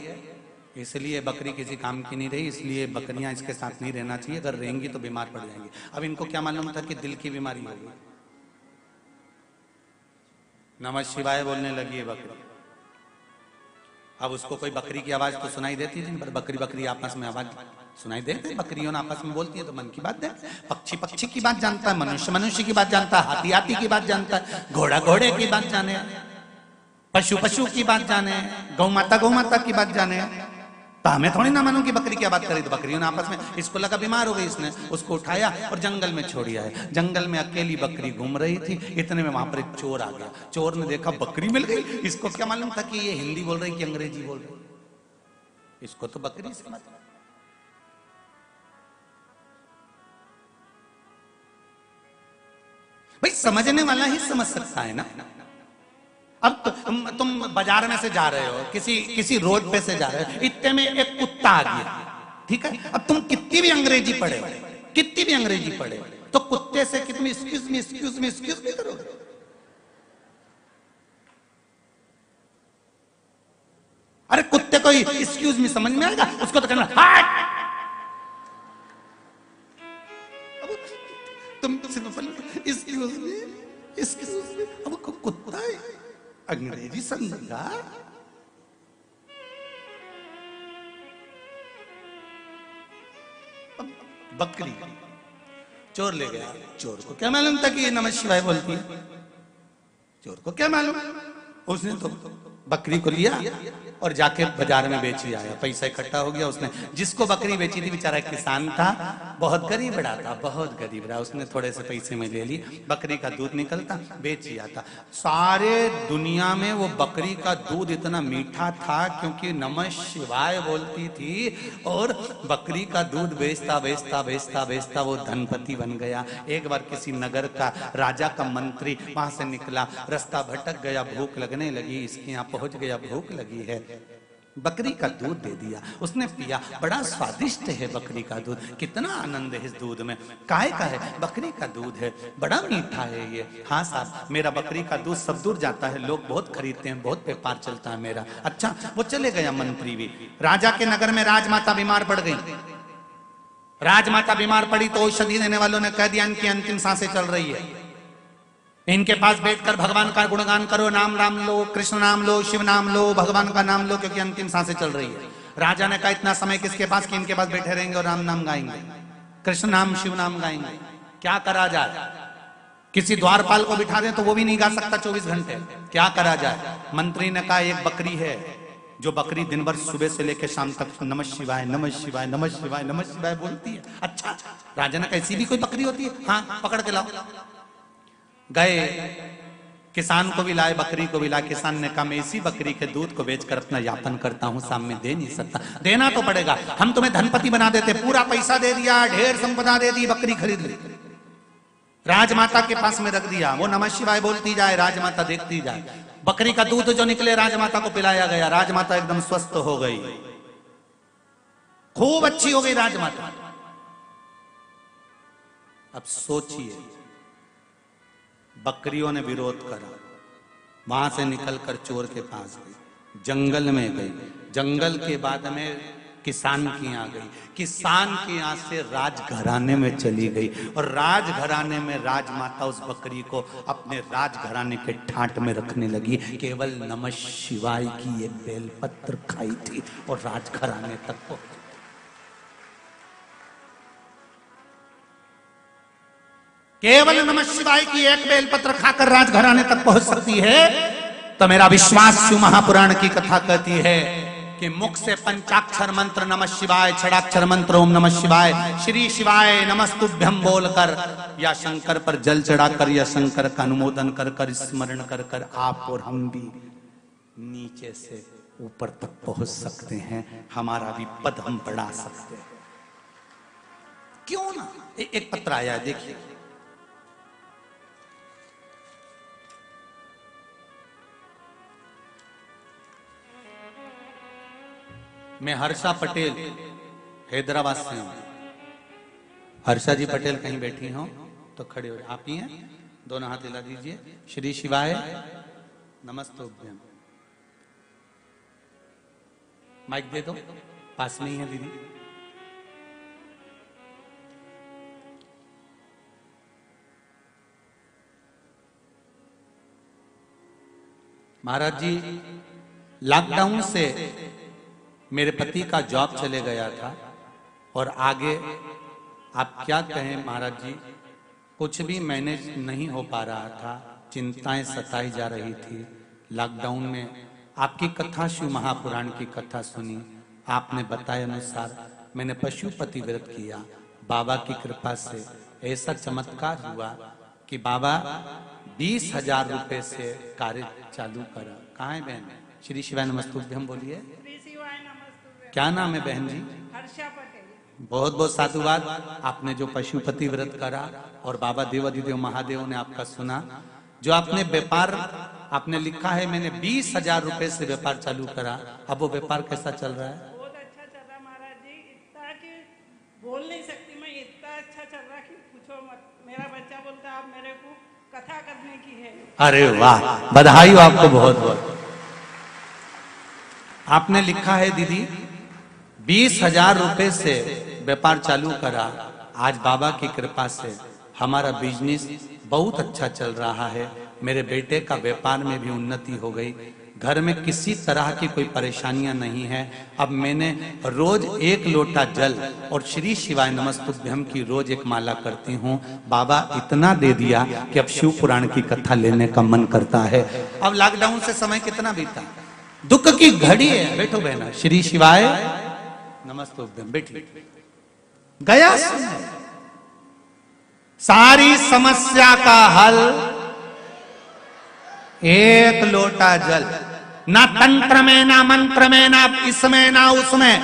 इसलिए बकरी किसी काम की नहीं रही, इसलिए बकरियां इसके साथ नहीं रहना चाहिए, अगर रहेंगी तो बीमार पड़ जाएंगी। अब इनको क्या मालूम था कि दिल की बीमारी हो गई। नमः शिवाय बोलने लगी है बकरी। अब उसको कोई बकरी की आवाज तो सुनाई देती थी, पर बकरी बकरी आपस में आवाज सुनाई देती, बकरियों आपस में बोलती है तो मन की बात है। पक्षी पक्षी की बात जानता है, मनुष्य मनुष्य की बात जानता है, हाथी हाथी की बात जानता है, घोड़ा घोड़े की बात जाने, पशु पशु की बात जाने, गौ माता की बात जाने। तो हमें थोड़ी ना मालूम कि बकरी क्या बात करी। तो बकरियों ने आपस में, इसको लगा बीमार हो गई, इसने उसको उठाया और जंगल में छोड़ दिया है। जंगल में अकेली बकरी घूम रही थी, इतने में वहां पर एक चोर आ गया। चोर ने देखा बकरी मिल गई, इसको क्या मालूम था कि ये हिंदी बोल रही कि अंग्रेजी बोल रही, इसको तो बकरी से मतलब। भाई समझने वाला ही समझ सकता है ना। अब तुम बाजार में से जा रहे हो, किसी रोड पे से जा रहे हो, इतने में एक कुत्ता आ गया, ठीक है। अब तुम कितनी भी अंग्रेजी पढ़े, कितनी भी अंग्रेजी पढ़े, तो कुत्ते से कितनी excuse me excuse me excuse me करोगे? अरे कुत्ते को एक्सक्यूज मी समझ में आएगा, उसको तो कहना हट। तुम एक्सक्यूज मी एक्सक्यूज मी, अब कुत्ता है, अंग्रेजी समझेगा। बकरी चोर ले गया, चोर को क्या मालूम था कि ये नमः शिवाय बोलती है, चोर को क्या मालूम। उसने तो बकरी को लिया और जाके बाजार में बेची आया, पैसा इकट्ठा हो गया। उसने जिसको बकरी बेची थी बेचारा किसान था, बहुत गरीब रहा था, बहुत गरीब रहा। उसने थोड़े से पैसे में ले ली, बकरी का दूध निकलता, बेच आता। सारे दुनिया में वो बकरी का दूध इतना मीठा था क्योंकि नमः शिवाय बोलती थी, और बकरी का दूध बेचता बेचता बेचता बेचता वो धनपति बन गया। एक बार किसी नगर का राजा का मंत्री वहां से निकला, रास्ता भटक गया, भूख लगने लगी, इसके यहाँ पहुंच गया, भूख लगी है, बकरी का दूध दे दिया। उसने पिया, बड़ा स्वादिष्ट है बकरी का दूध, कितना आनंद है इस दूध में, काहे का है, बकरी का दूध है, बड़ा मीठा है ये। हाँ साहब, मेरा बकरी का दूध सब दूर जाता है, लोग बहुत खरीदते हैं, बहुत व्यापार चलता है मेरा। अच्छा, वो चले गया मंत्री भी। राजा के नगर में राजमाता बीमार पड़ गई। राजमाता बीमार पड़ी तो औषधि देने वालों ने कह दिया इनकी अंतिम सांसें चल रही है, इनके पास बैठकर भगवान का गुणगान करो, नाम नाम लो, कृष्ण नाम लो, शिव नाम लो, भगवान का नाम लो, क्योंकि अंतिम सांसें चल रही है। राजा ने कहा इतना समय किसके पास कि इनके पास बैठे रहेंगे और राम नाम गाएंगे, कृष्ण नाम शिव नाम गाएंगे। क्या करा जाए? किसी द्वारपाल को बिठा दें तो वो भी नहीं गा सकता 24 घंटे, क्या करा जाए? मंत्री ने कहा एक बकरी है, जो बकरी दिन भर सुबह से लेकर शाम तक नमः शिवाय नमः शिवाय नमः शिवाय नमः शिवाय बोलती है। अच्छा राजन ऐसी भी कोई बकरी होती है? हाँ पकड़ के लाओ। गए किसान को भी लाए, बकरी को भी लाए। किसान ने कहा मैं इसी बकरी के दूध को बेचकर अपना यापन करता हूं, शाम में दे नहीं सकता। देना तो पड़ेगा, हम तुम्हें धनपति बना देते। पूरा पैसा दे दिया, ढेर संपदा दे दी, बकरी खरीद ली, राजमाता के पास में रख दिया। वो नमः शिवाय बोलती जाए, राजमाता देखती जाए। बकरी का दूध जो निकले राजमाता को पिलाया गया, राजमाता एकदम स्वस्थ हो गई, खूब अच्छी हो गई राजमाता। अब सोचिए बकरियों ने विरोध करा, वहां से निकलकर चोर के पास गई, जंगल में गई। जंगल के बाद में किसान की यहाँ गई, किसान के यहाँ से राजघराने में चली गई और राजघराने में राजमाता उस बकरी को अपने राजघराने के ठाट में रखने लगी। केवल नमः शिवाय की एक बेलपत्र खाई थी और राजघराने तक पहुंची। केवल नमः शिवाय की एक बेलपत्र खाकर राजघराने तक पहुंच सकती है। तो मेरा विश्वास शिव महापुराण की कथा कहती है कि मुख से पंचाक्षर मंत्र नमः शिवाय, छड़ाक्षर मंत्र ओम नमः शिवाय, श्री शिवाय नमस्तुभ्यम बोलकर या शंकर पर जल चढ़ाकर या शंकर का अनुमोदन कर कर स्मरण कर कर आप और हम भी नीचे से ऊपर तक पहुंच सकते हैं, हमारा भी पद हम बढ़ा सकते हैं। क्यों ना? एक पत्र आया है, देखिए। मैं हर्षा पटेल हैदराबाद से हूं। हर्षा जी पटेल कहीं बैठी हो तो खड़े हो, आप ही हैं, दोनों हाथ हिला दीजिए। श्री शिवाय नमस्तुभ्यम। माइक दे दो, पास में ही है दीदी। महाराज जी लॉकडाउन से मेरे पति का जॉब चले गया था और आगे आप क्या कहें महाराज जी, कुछ भी मैनेज नहीं हो पा रहा था, चिंताएं सताई जा रही थी। लॉकडाउन में आपकी कथा, शिव महापुराण की कथा सुनी, आपने बताए अनुसार मैंने पशुपति व्रत किया। बाबा की कृपा से ऐसा चमत्कार हुआ कि बाबा 20,000 रुपए से कार्य चालू करा। कहाँ है बहन? श्री शिवाय नमस्तुभ्यम बोलिए। क्या नाम है बहन जी? हर्षा पटेल। बहुत बहुत साधुवाद। आपने जो पशुपति व्रत करा और बाबा देवाधिदेव महादेव ने आपका सुना, जो आपने व्यापार आपने लिखा है मैंने 20,000 रुपए से व्यापार चालू करा, अब वो व्यापार कैसा चल रहा है? बहुत अच्छा चल रहा महाराज जी, इतना कि बोल नहीं सकती मैं, इतना अच्छा चल रहा कि पूछो मत। मेरा बच्चा बोलता आप मेरे को कथा करने की है। अरे वाह, बधाई हो आपको बहुत बहुत। आपने लिखा है दीदी 20,000 रुपए से व्यापार चालू करा, आज बाबा की कृपा से हमारा बिजनेस बहुत अच्छा चल रहा है। मेरे बेटे का व्यापार में भी उन्नति हो गई, घर में किसी तरह की कोई परेशानियां नहीं है। अब मैंने रोज 1 लोटा जल और श्री शिवाय नमस्तुभ्यम की रोज एक माला करती हूँ। बाबा इतना दे दिया कि अब शिव पुराण की कथा लेने का मन करता है। अब लॉकडाउन से समय कितना बीता, दुख की घड़ी है। बैठो बहना, श्री शिवाय नमस्तुभ्यम, बैठी। गया सारी समस्या का हल, 1 लोटा जल। ना तंत्र में, ना मंत्र में, ना इसमें, ना उसमें,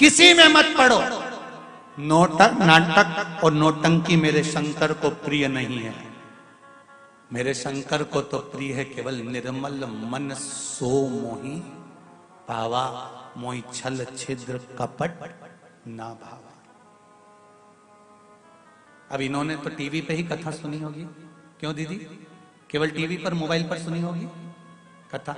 किसी में मत पड़ो। नाटक और नौटंकी मेरे शंकर को प्रिय नहीं है। मेरे शंकर को तो प्रिय है केवल निर्मल मन सो मोही पावा, मोहि छल छिद्र कपट ना भावा। अब इन्होंने तो टीवी पे ही कथा सुनी होगी, क्यों दीदी? केवल टीवी पर, मोबाइल पर सुनी होगी कथा?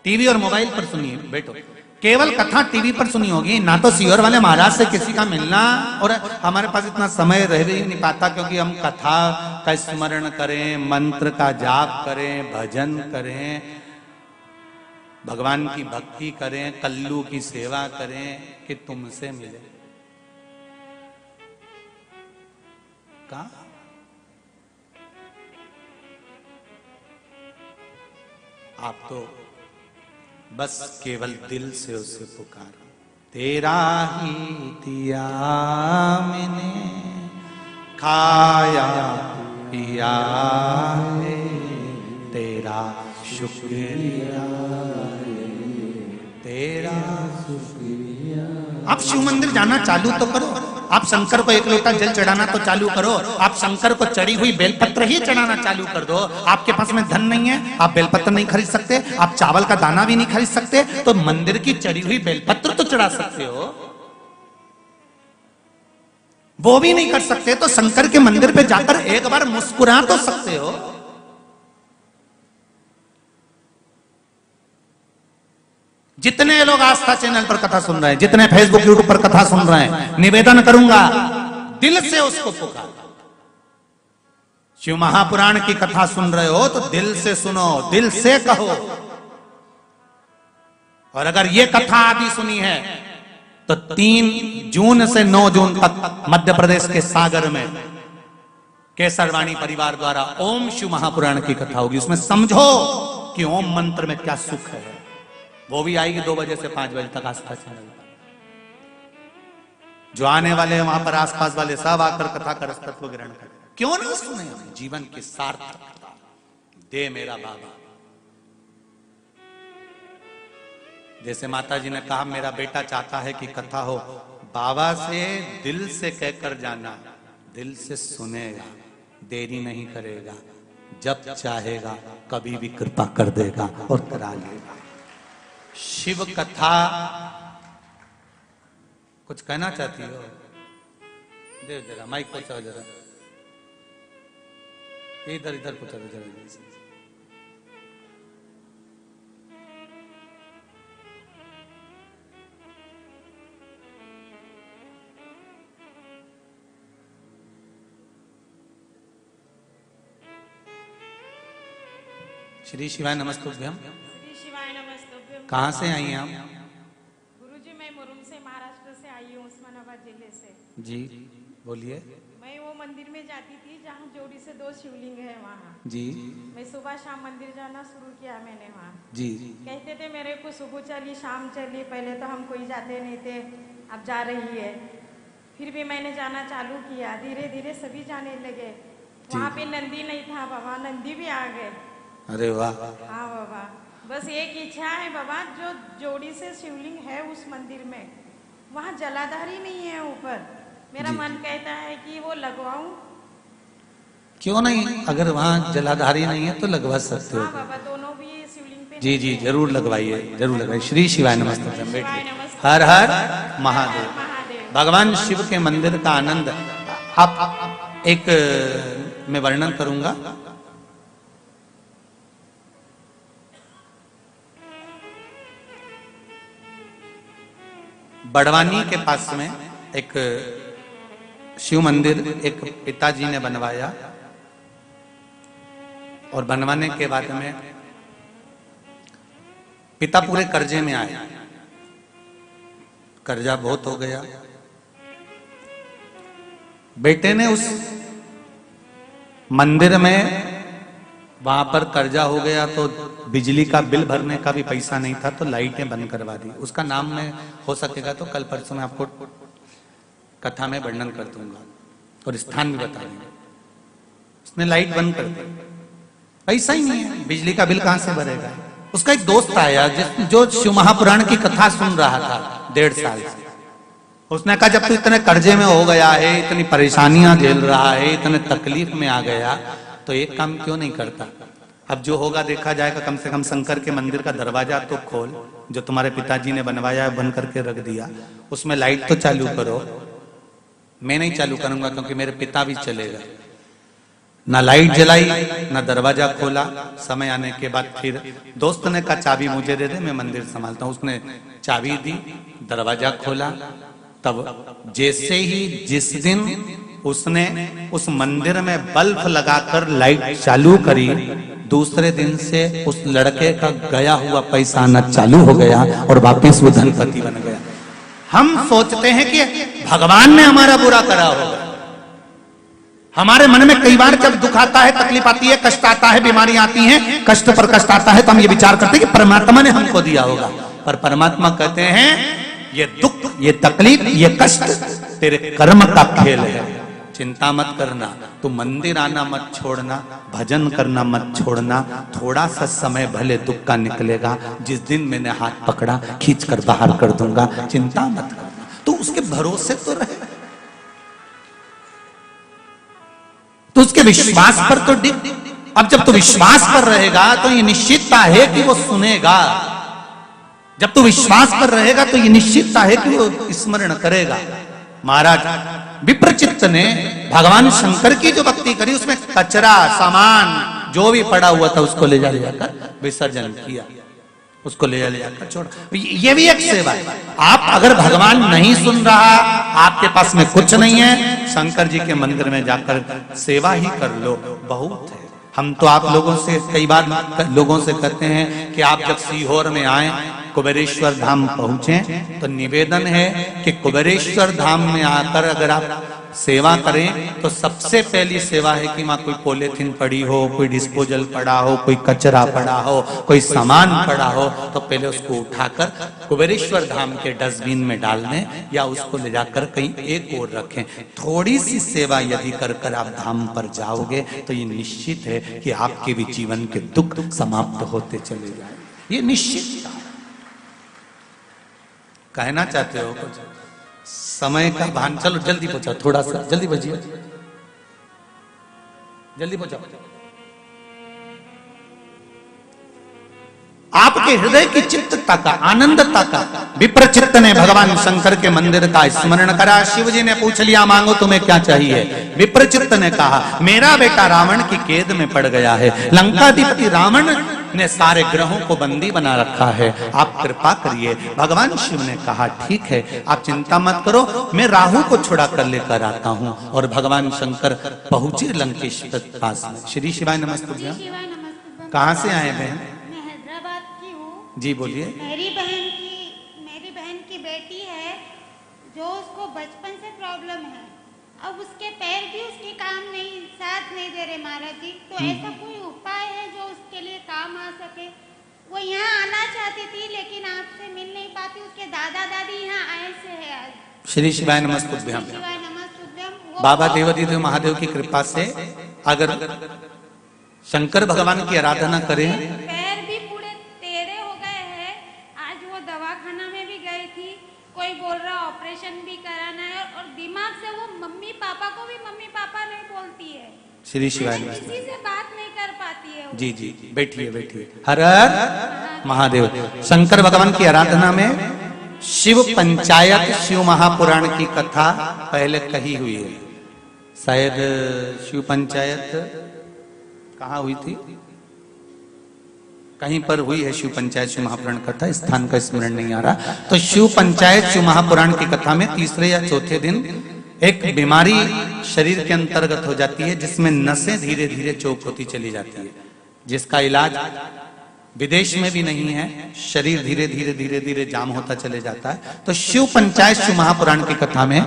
टीवी और मोबाइल पर सुनिए, बैठो। केवल कथा टीवी पर सुनी होगी, ना तो सीहोर वाले महाराज से किसी का मिलना, और हमारे पास इतना समय रह भी नहीं पाता क्योंकि हम कथा का स्मरण करें, मंत्र का जाप करें, भजन करें, भगवान की भक्ति करें, कल्लू की सेवा करें कि तुमसे मिले। कहा आप तो बस केवल दिल से उसे पुकारो। तेरा ही दिया मैंने, खाया पिया है, तेरा शुक्रिया, तेरा शुक्रिया। आप शिव मंदिर जाना चालू तो करो, आप शंकर को एक लोटा जल चढ़ाना तो चालू करो, आप शंकर को चढ़ी हुई बेलपत्र ही चढ़ाना चालू कर दो। आपके पास में धन नहीं है, आप बेलपत्र नहीं खरीद सकते, आप चावल का दाना भी नहीं खरीद सकते, तो मंदिर की चढ़ी हुई बेलपत्र तो चढ़ा सकते हो। वो भी नहीं कर सकते तो शंकर के मंदिर पे जाकर एक बार मुस्कुरा तो सकते हो। जितने लोग आस्था चैनल पर कथा सुन रहे हैं, जितने फेसबुक यूट्यूब पर कथा सुन रहे हैं, निवेदन करूंगा दिल से उसको पुकार। शिव महापुराण की कथा सुन रहे हो तो दिल से सुनो, दिल से कहो। और अगर ये कथा आदि सुनी है तो 3 जून से 9 जून तक मध्य प्रदेश के सागर में केसरवाणी परिवार द्वारा ओम शिव महापुराण की कथा होगी। उसमें समझो कि ओम मंत्र में क्या सुख है। वो भी आएगी 2 बजे से 5 बजे तक आस्था चैनल पर। जो आने वाले हैं वहां पर आसपास वाले सब आकर कथा का रसतत्व ग्रहण करें। क्यों ना सुने जीवन की सार्थकता दे मेरा बाबा। जैसे माता जी ने कहा मेरा बेटा चाहता है कि कथा हो, बाबा से दिल से कहकर जाना, दिल से सुनेगा, देरी नहीं करेगा, जब चाहेगा कभी भी कृपा कर देगा और करा लेगा। शिव कथा कुछ कहना चाहती हो? दे जरा माइक पहुंचाओ, जरा इधर इधर पहुंचाओ जरा। श्री शिवाय नमस्तुभ्यम। श्री शिवाय नमस्तुभ्यम। कहाँ से आई हैं आप? गुरुजी मैं मुरुम से, महाराष्ट्र से आई हूँ, उस्मानाबाद जिले से। जी बोलिए। मैं वो मंदिर में जाती थी जहाँ जोड़ी से 2 शिवलिंग है वहाँ। जी मैं सुबह शाम मंदिर जाना शुरू किया मैंने वहाँ। जी कहते थे मेरे को सुबह चली शाम चली, पहले तो हम कोई जाते नहीं थे, अब जा रही है। फिर भी मैंने जाना चालू किया, धीरे धीरे सभी जाने लगे। वहाँ पे नंदी नहीं था बाबा, नंदी भी आ गए। अरे वाह। हाँ बाबा, बस एक इच्छा है बाबा, जो जोड़ी से शिवलिंग है उस मंदिर में, वहाँ जलाधारी नहीं है ऊपर। मेरा मन कहता है कि वो लगवाऊं। क्यों नहीं, अगर वहाँ जलाधारी नहीं है तो लगवा सकते हो। हाँ बाबा, दोनों भी शिवलिंग पे। जी जी जरूर लगवाइए, जरूर लगवाइए। श्री शिवाय नमस्ते। शिवाय नमस्ते। हर हर महादेव। महादेव। भगवान शिव के मंदिर का आनंद आप एक मैं वर्णन करूंगा। बड़वानी के पास में एक शिव मंदिर एक पिताजी ने बनवाया, और बनवाने के बाद में पिता पूरे कर्जे में आए, कर्जा बहुत हो गया। बेटे ने उस मंदिर में, वहां पर कर्जा हो गया तो बिजली का बिल भरने का भी पैसा नहीं था, तो लाइटें बंद करवा दी। उसका नाम में हो सकेगा तो कल परसों में आपको कथा में वर्णन कर दूंगा और स्थान भी बता दूंगा। उसने लाइट बंद कर दी, पैसा ही नहीं है, बिजली का बिल कहां से भरेगा। उसका एक दोस्त आया जो शिव महापुराण की कथा सुन रहा था 1.5 साल से। उसने कहा जब तू इतने कर्जे में हो गया है, इतनी परेशानियां झेल रहा है, इतने तकलीफ में आ गया, तो एक काम क्यों नहीं करता, अब जो होगा देखा जाएगा, कम से कम शंकर के मंदिर का दरवाजा तो खोल, जो तुम्हारे पिताजी ने बनवाया है बंद करके रख दिया, उसमें लाइट तो चालू करो। मैं नहीं चालू करूंगा क्योंकि मेरे पिता भी चलेगा। ना लाइट जलाई ना दरवाजा खोला। समय आने के बाद फिर दोस्त ने कहा चाबी मुझे दे दे, मैं मंदिर संभालता हूँ। उसने चाबी दी, दरवाजा खोला। तब जैसे ही जिस दिन उसने उस मंदिर में बल्ब लगाकर लाइट चालू करी, दूसरे दिन से उस लड़के का गया हुआ पैसा आना चालू हो गया और वापिस वो धनपति बन गया। हम सोचते हैं कि भगवान ने हमारा बुरा करा होगा, हमारे मन में कई बार जब दुख आता है, तकलीफ आती है, कष्ट आता है, बीमारी आती है, कष्ट पर कष्ट आता है, तो हम ये विचार करते हैं कि परमात्मा ने हमको दिया होगा। पर परमात्मा कहते हैं ये दुख, ये तकलीफ, ये कष्ट तेरे कर्म का खेल है, चिंता मत करना। तू मंदिर आना मत छोड़ना, भजन करना मत छोड़ना, थोड़ा सा समय भले दुख का निकलेगा, जिस दिन मैंने हाथ पकड़ा खींच कर बाहर कर दूंगा, चिंता मत करना। तो उसके भरोसे तो रहे, तो उसके विश्वास पर तो डिग। अब जब तू विश्वास पर रहेगा तो ये निश्चितता है कि वो सुनेगा। जब तू विश्वास पर रहेगा तो ये निश्चितता है कि वो स्मरण करेगा। महाराज विप्रचित्त ने भगवान शंकर की जो भक्ति करी, उसमें कचरा सामान जो भी पड़ा हुआ था उसको ले जाकर विसर्जन किया, उसको ले जाकर छोड़ा। ये भी एक सेवा है। आप अगर भगवान नहीं सुन रहा, आपके पास में कुछ नहीं है, शंकर जी के मंदिर में जाकर सेवा ही कर लो, बहुत है। हम तो आप लोगों से कई बार लोगों से कहते हैं कि आप जब सीहोर में आए, कुबेरेश्वर धाम पहुंचे, तो निवेदन है कि कुबेरेश्वर धाम में आकर अगर आप सेवा करें तो सबसे पहली सेवा है कि वहां कोई पॉलीथीन पड़ी हो, कोई डिस्पोजल पड़ा हो, कोई कचरा पड़ा हो, कोई सामान पड़ा हो, तो पहले उसको उठाकर कुबेरेश्वर धाम के डस्टबिन में डाल दें या उसको ले जाकर कहीं एक और रखें। थोड़ी सी सेवा यदि कर कर आप धाम पर जाओगे तो ये निश्चित है कि आपके भी जीवन के दुख समाप्त होते चले जाए, ये निश्चित। कहना चाहते हो कुछ? समय का भान, चलो जल्दी पहुंचाओ, थोड़ा सा जल्दी बजिए, जल्दी पहुंचाओ। आपके हृदय की चित्तता का, आनंदता का विप्रचित्त ने भगवान शंकर के मंदिर का स्मरण करा। शिव जी ने पूछ लिया मांगो तुम्हें क्या चाहिए। विप्रचित्त ने कहा मेरा बेटा रावण की कैद में पड़ गया है, लंकाधिपति रावण ने सारे ग्रहों को बंदी बना रखा है, आप कृपा करिए। भगवान शिव ने कहा ठीक है, आप चिंता मत करो, मैं राहु को छुड़ा कर लेकर आता हूँ। और भगवान शंकर पहुंचे लंकेश के पास में। श्री शिवाय नमस्तुभ्यं। कहाँ से आए बहन? मैं हैदराबाद की हूँ। जी बोलिए। मेरी बहन की बेटी है जो उसको बचपन से प्रॉब्लम है। अब उसके पैर भी उसके काम नहीं, साथ नहीं दे रहे महाराज जी। तो ऐसा कोई उपाय है जो उसके लिए काम आ सके? वो यहाँ आना चाहती थी लेकिन आपसे मिल नहीं पाती। उसके दादा दादी यहाँ आए से है आज। श्री शिवाय नमस्तुभ्यं। शिवाय नमस्तुभ्यं। बाबा देवाधिदेव महादेव की कृपा से अगर शंकर भगवान की आराधना करें, पैर भी पूरे टेढ़े हो गए हैं। आज वो दवाखाना में भी गई थी, कोई बोल रहा ऑपरेशन भी कराना है, और दिमाग से वो मम्मी पापा को भी मम्मी पापा नहीं बोलती है। श्री शिवाय किसी से बात नहीं कर पाती है वो। जी जी बैठिए बैठिए। हर हर महादेव। शंकर भगवान की आराधना में शिव पंचायत, शिव महापुराण की कथा पहले कही हुई है। शायद शिव पंचायत कहाँ हुई थी? कहीं पर हुई है शिव पंचायत शिव महापुराण कथा, स्थान का स्मरण नहीं आ रहा। तो शिव पंचायत शिव महापुराण की कथा में तीसरे या चौथे दिन एक बीमारी शरीर के अंतर्गत हो जाती है, जिसमें नसें धीरे धीरे चौक होती चली जाती है, जिसका इलाज विदेश में भी नहीं है। शरीर धीरे धीरे धीरे धीरे जाम होता चले जाता है। तो शिव पंचायत शिव महापुराण की कथा में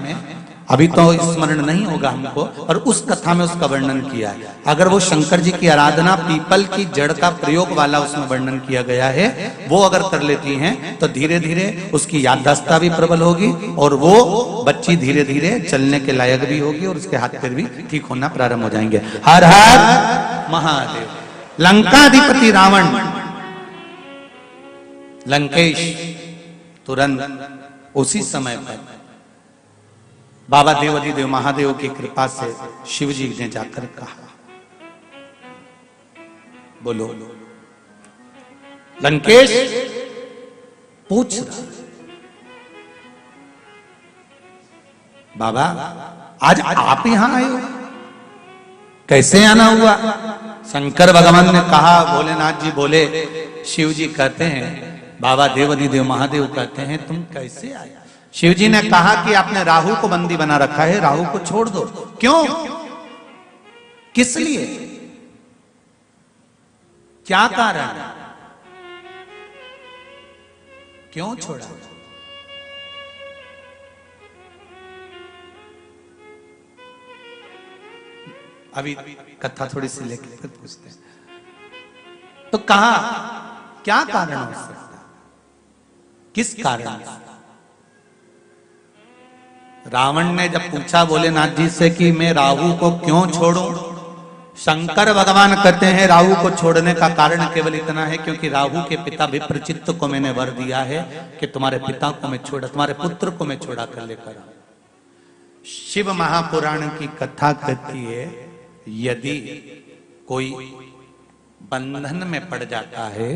अभी तो स्मरण नहीं होगा हमको, और उस कथा में उसका वर्णन किया है। अगर वो शंकर जी की आराधना पीपल की जड़ का प्रयोग वाला उसमें वर्णन किया गया है, वो अगर कर लेती हैं तो धीरे धीरे उसकी याददाश्त भी प्रबल होगी और वो बच्ची धीरे धीरे चलने के लायक भी होगी और उसके हाथ पैर भी ठीक होना प्रारंभ हो जाएंगे। हर हर महादेव। लंकाधिपति रावण, लंकेश तुरंत उसी समय पर बाबा देवाधिदेव महादेव की कृपा से शिव जी ने जाकर कहा, बोलो। लंकेश पूछ रहा, बाबा आज आप यहां आए हो, कैसे आना हुआ? शंकर भगवान ने कहा, भोलेनाथ जी बोले, शिव जी कहते हैं, बाबा देवाधिदेव महादेव कहते हैं तुम कैसे आए? शिव जी ने कहा कि आपने राहु को बंदी बना रखा है, राहु को छोड़ दो। क्यों? किस लिए? क्या कारण? क्यों छोड़ा? अभी कथा थोड़ी सी लेके फिर पूछते हैं। तो कहा क्या कारण हो सकता, किस कारण? रावण ने जब पूछा भोलेनाथ जी से कि मैं राहु को क्यों छोड़ूं, शंकर भगवान कहते हैं राहु को छोड़ने का कारण केवल इतना है क्योंकि राहु के पिता विप्रचित्त को मैंने वर दिया है कि तुम्हारे पिता को मैं छोड़ा, तुम्हारे पुत्र को मैं छोड़ा कर लेकर आऊं। शिव महापुराण की कथा कहती है यदि कोई बंधन में पड़ जाता है,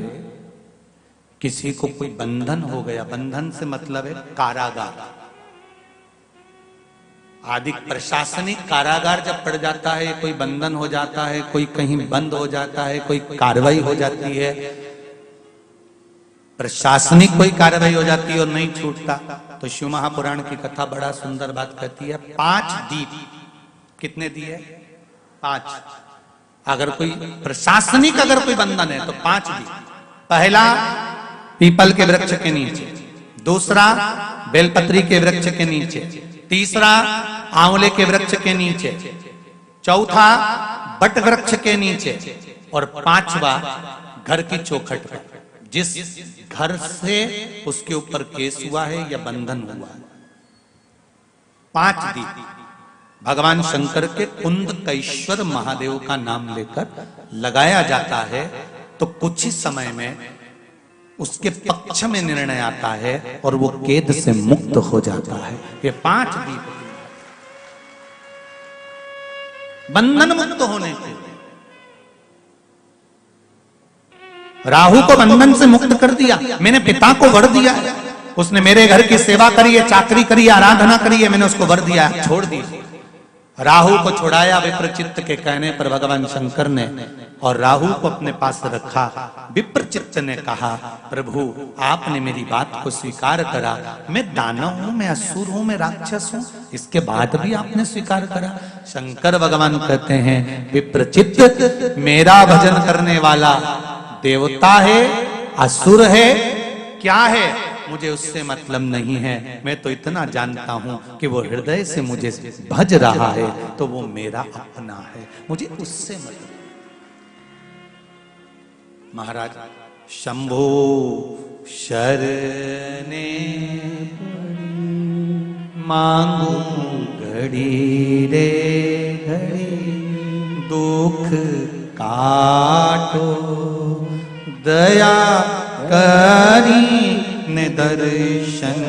किसी को कोई बंधन हो गया, बंधन से मतलब है कारागार, आदि प्रशासनिक कारागार जब पड़ जाता है, कोई बंधन हो जाता है, कोई कहीं बंद हो जाता है, कोई कार्रवाई हो जाती है, प्रशासनिक कोई कार्रवाई हो जाती है और नहीं छूटता, तो शिव महापुराण की कथा बड़ा सुंदर बात कहती है 5 दीप। कितने दिए? 5। अगर कोई प्रशासनिक अगर कोई बंधन है तो 5 दीप। पहला पीपल के वृक्ष के नीचे, दूसरा बेलपत्री के वृक्ष के नीचे, तीसरा आंवले के वृक्ष के नीचे, चौथा बट वृक्ष के नीचे और 5वां घर की चौखट पर। जिस घर से उसके ऊपर केस हुआ है या बंधन हुआ है, 5 दीप भगवान शंकर के कुंदकेश्वर महादेव का नाम लेकर लगाया जाता है, तो कुछ ही समय में उसके पक्ष में निर्णय आता है और वो कैद से मुक्त हो जाता है। ये 5 दीप बंधन मुक्त होने के लिए। राहु को बंधन से मुक्त कर दिया, मैंने पिता को वर दिया है, उसने मेरे घर की सेवा करी है, चाकरी करी है, आराधना करी है, मैंने उसको वर दिया, छोड़ दी। राहु को छुड़ाया विप्रचित्त के कहने पर भगवान शंकर ने, और राहु को अपने पास रखा। विप्रचित्त ने कहा प्रभु आपने मेरी बात को स्वीकार करा, मैं दानव हूं, मैं असुर हूं, मैं राक्षस हूं, इसके बाद भी आपने स्वीकार करा। शंकर भगवान कहते हैं विप्रचित्त मेरा भजन करने वाला देवता है, असुर है, क्या है मुझे उससे मतलब नहीं है, मैं तो इतना जानता हूं कि वो हृदय से मुझे भज रहा है तो वो मेरा अपना है, मुझे उससे मतलब। महाराज शंभो शरणे मांगू घड़ी रे घड़ी, दुख काटो दया करी ने दर्शन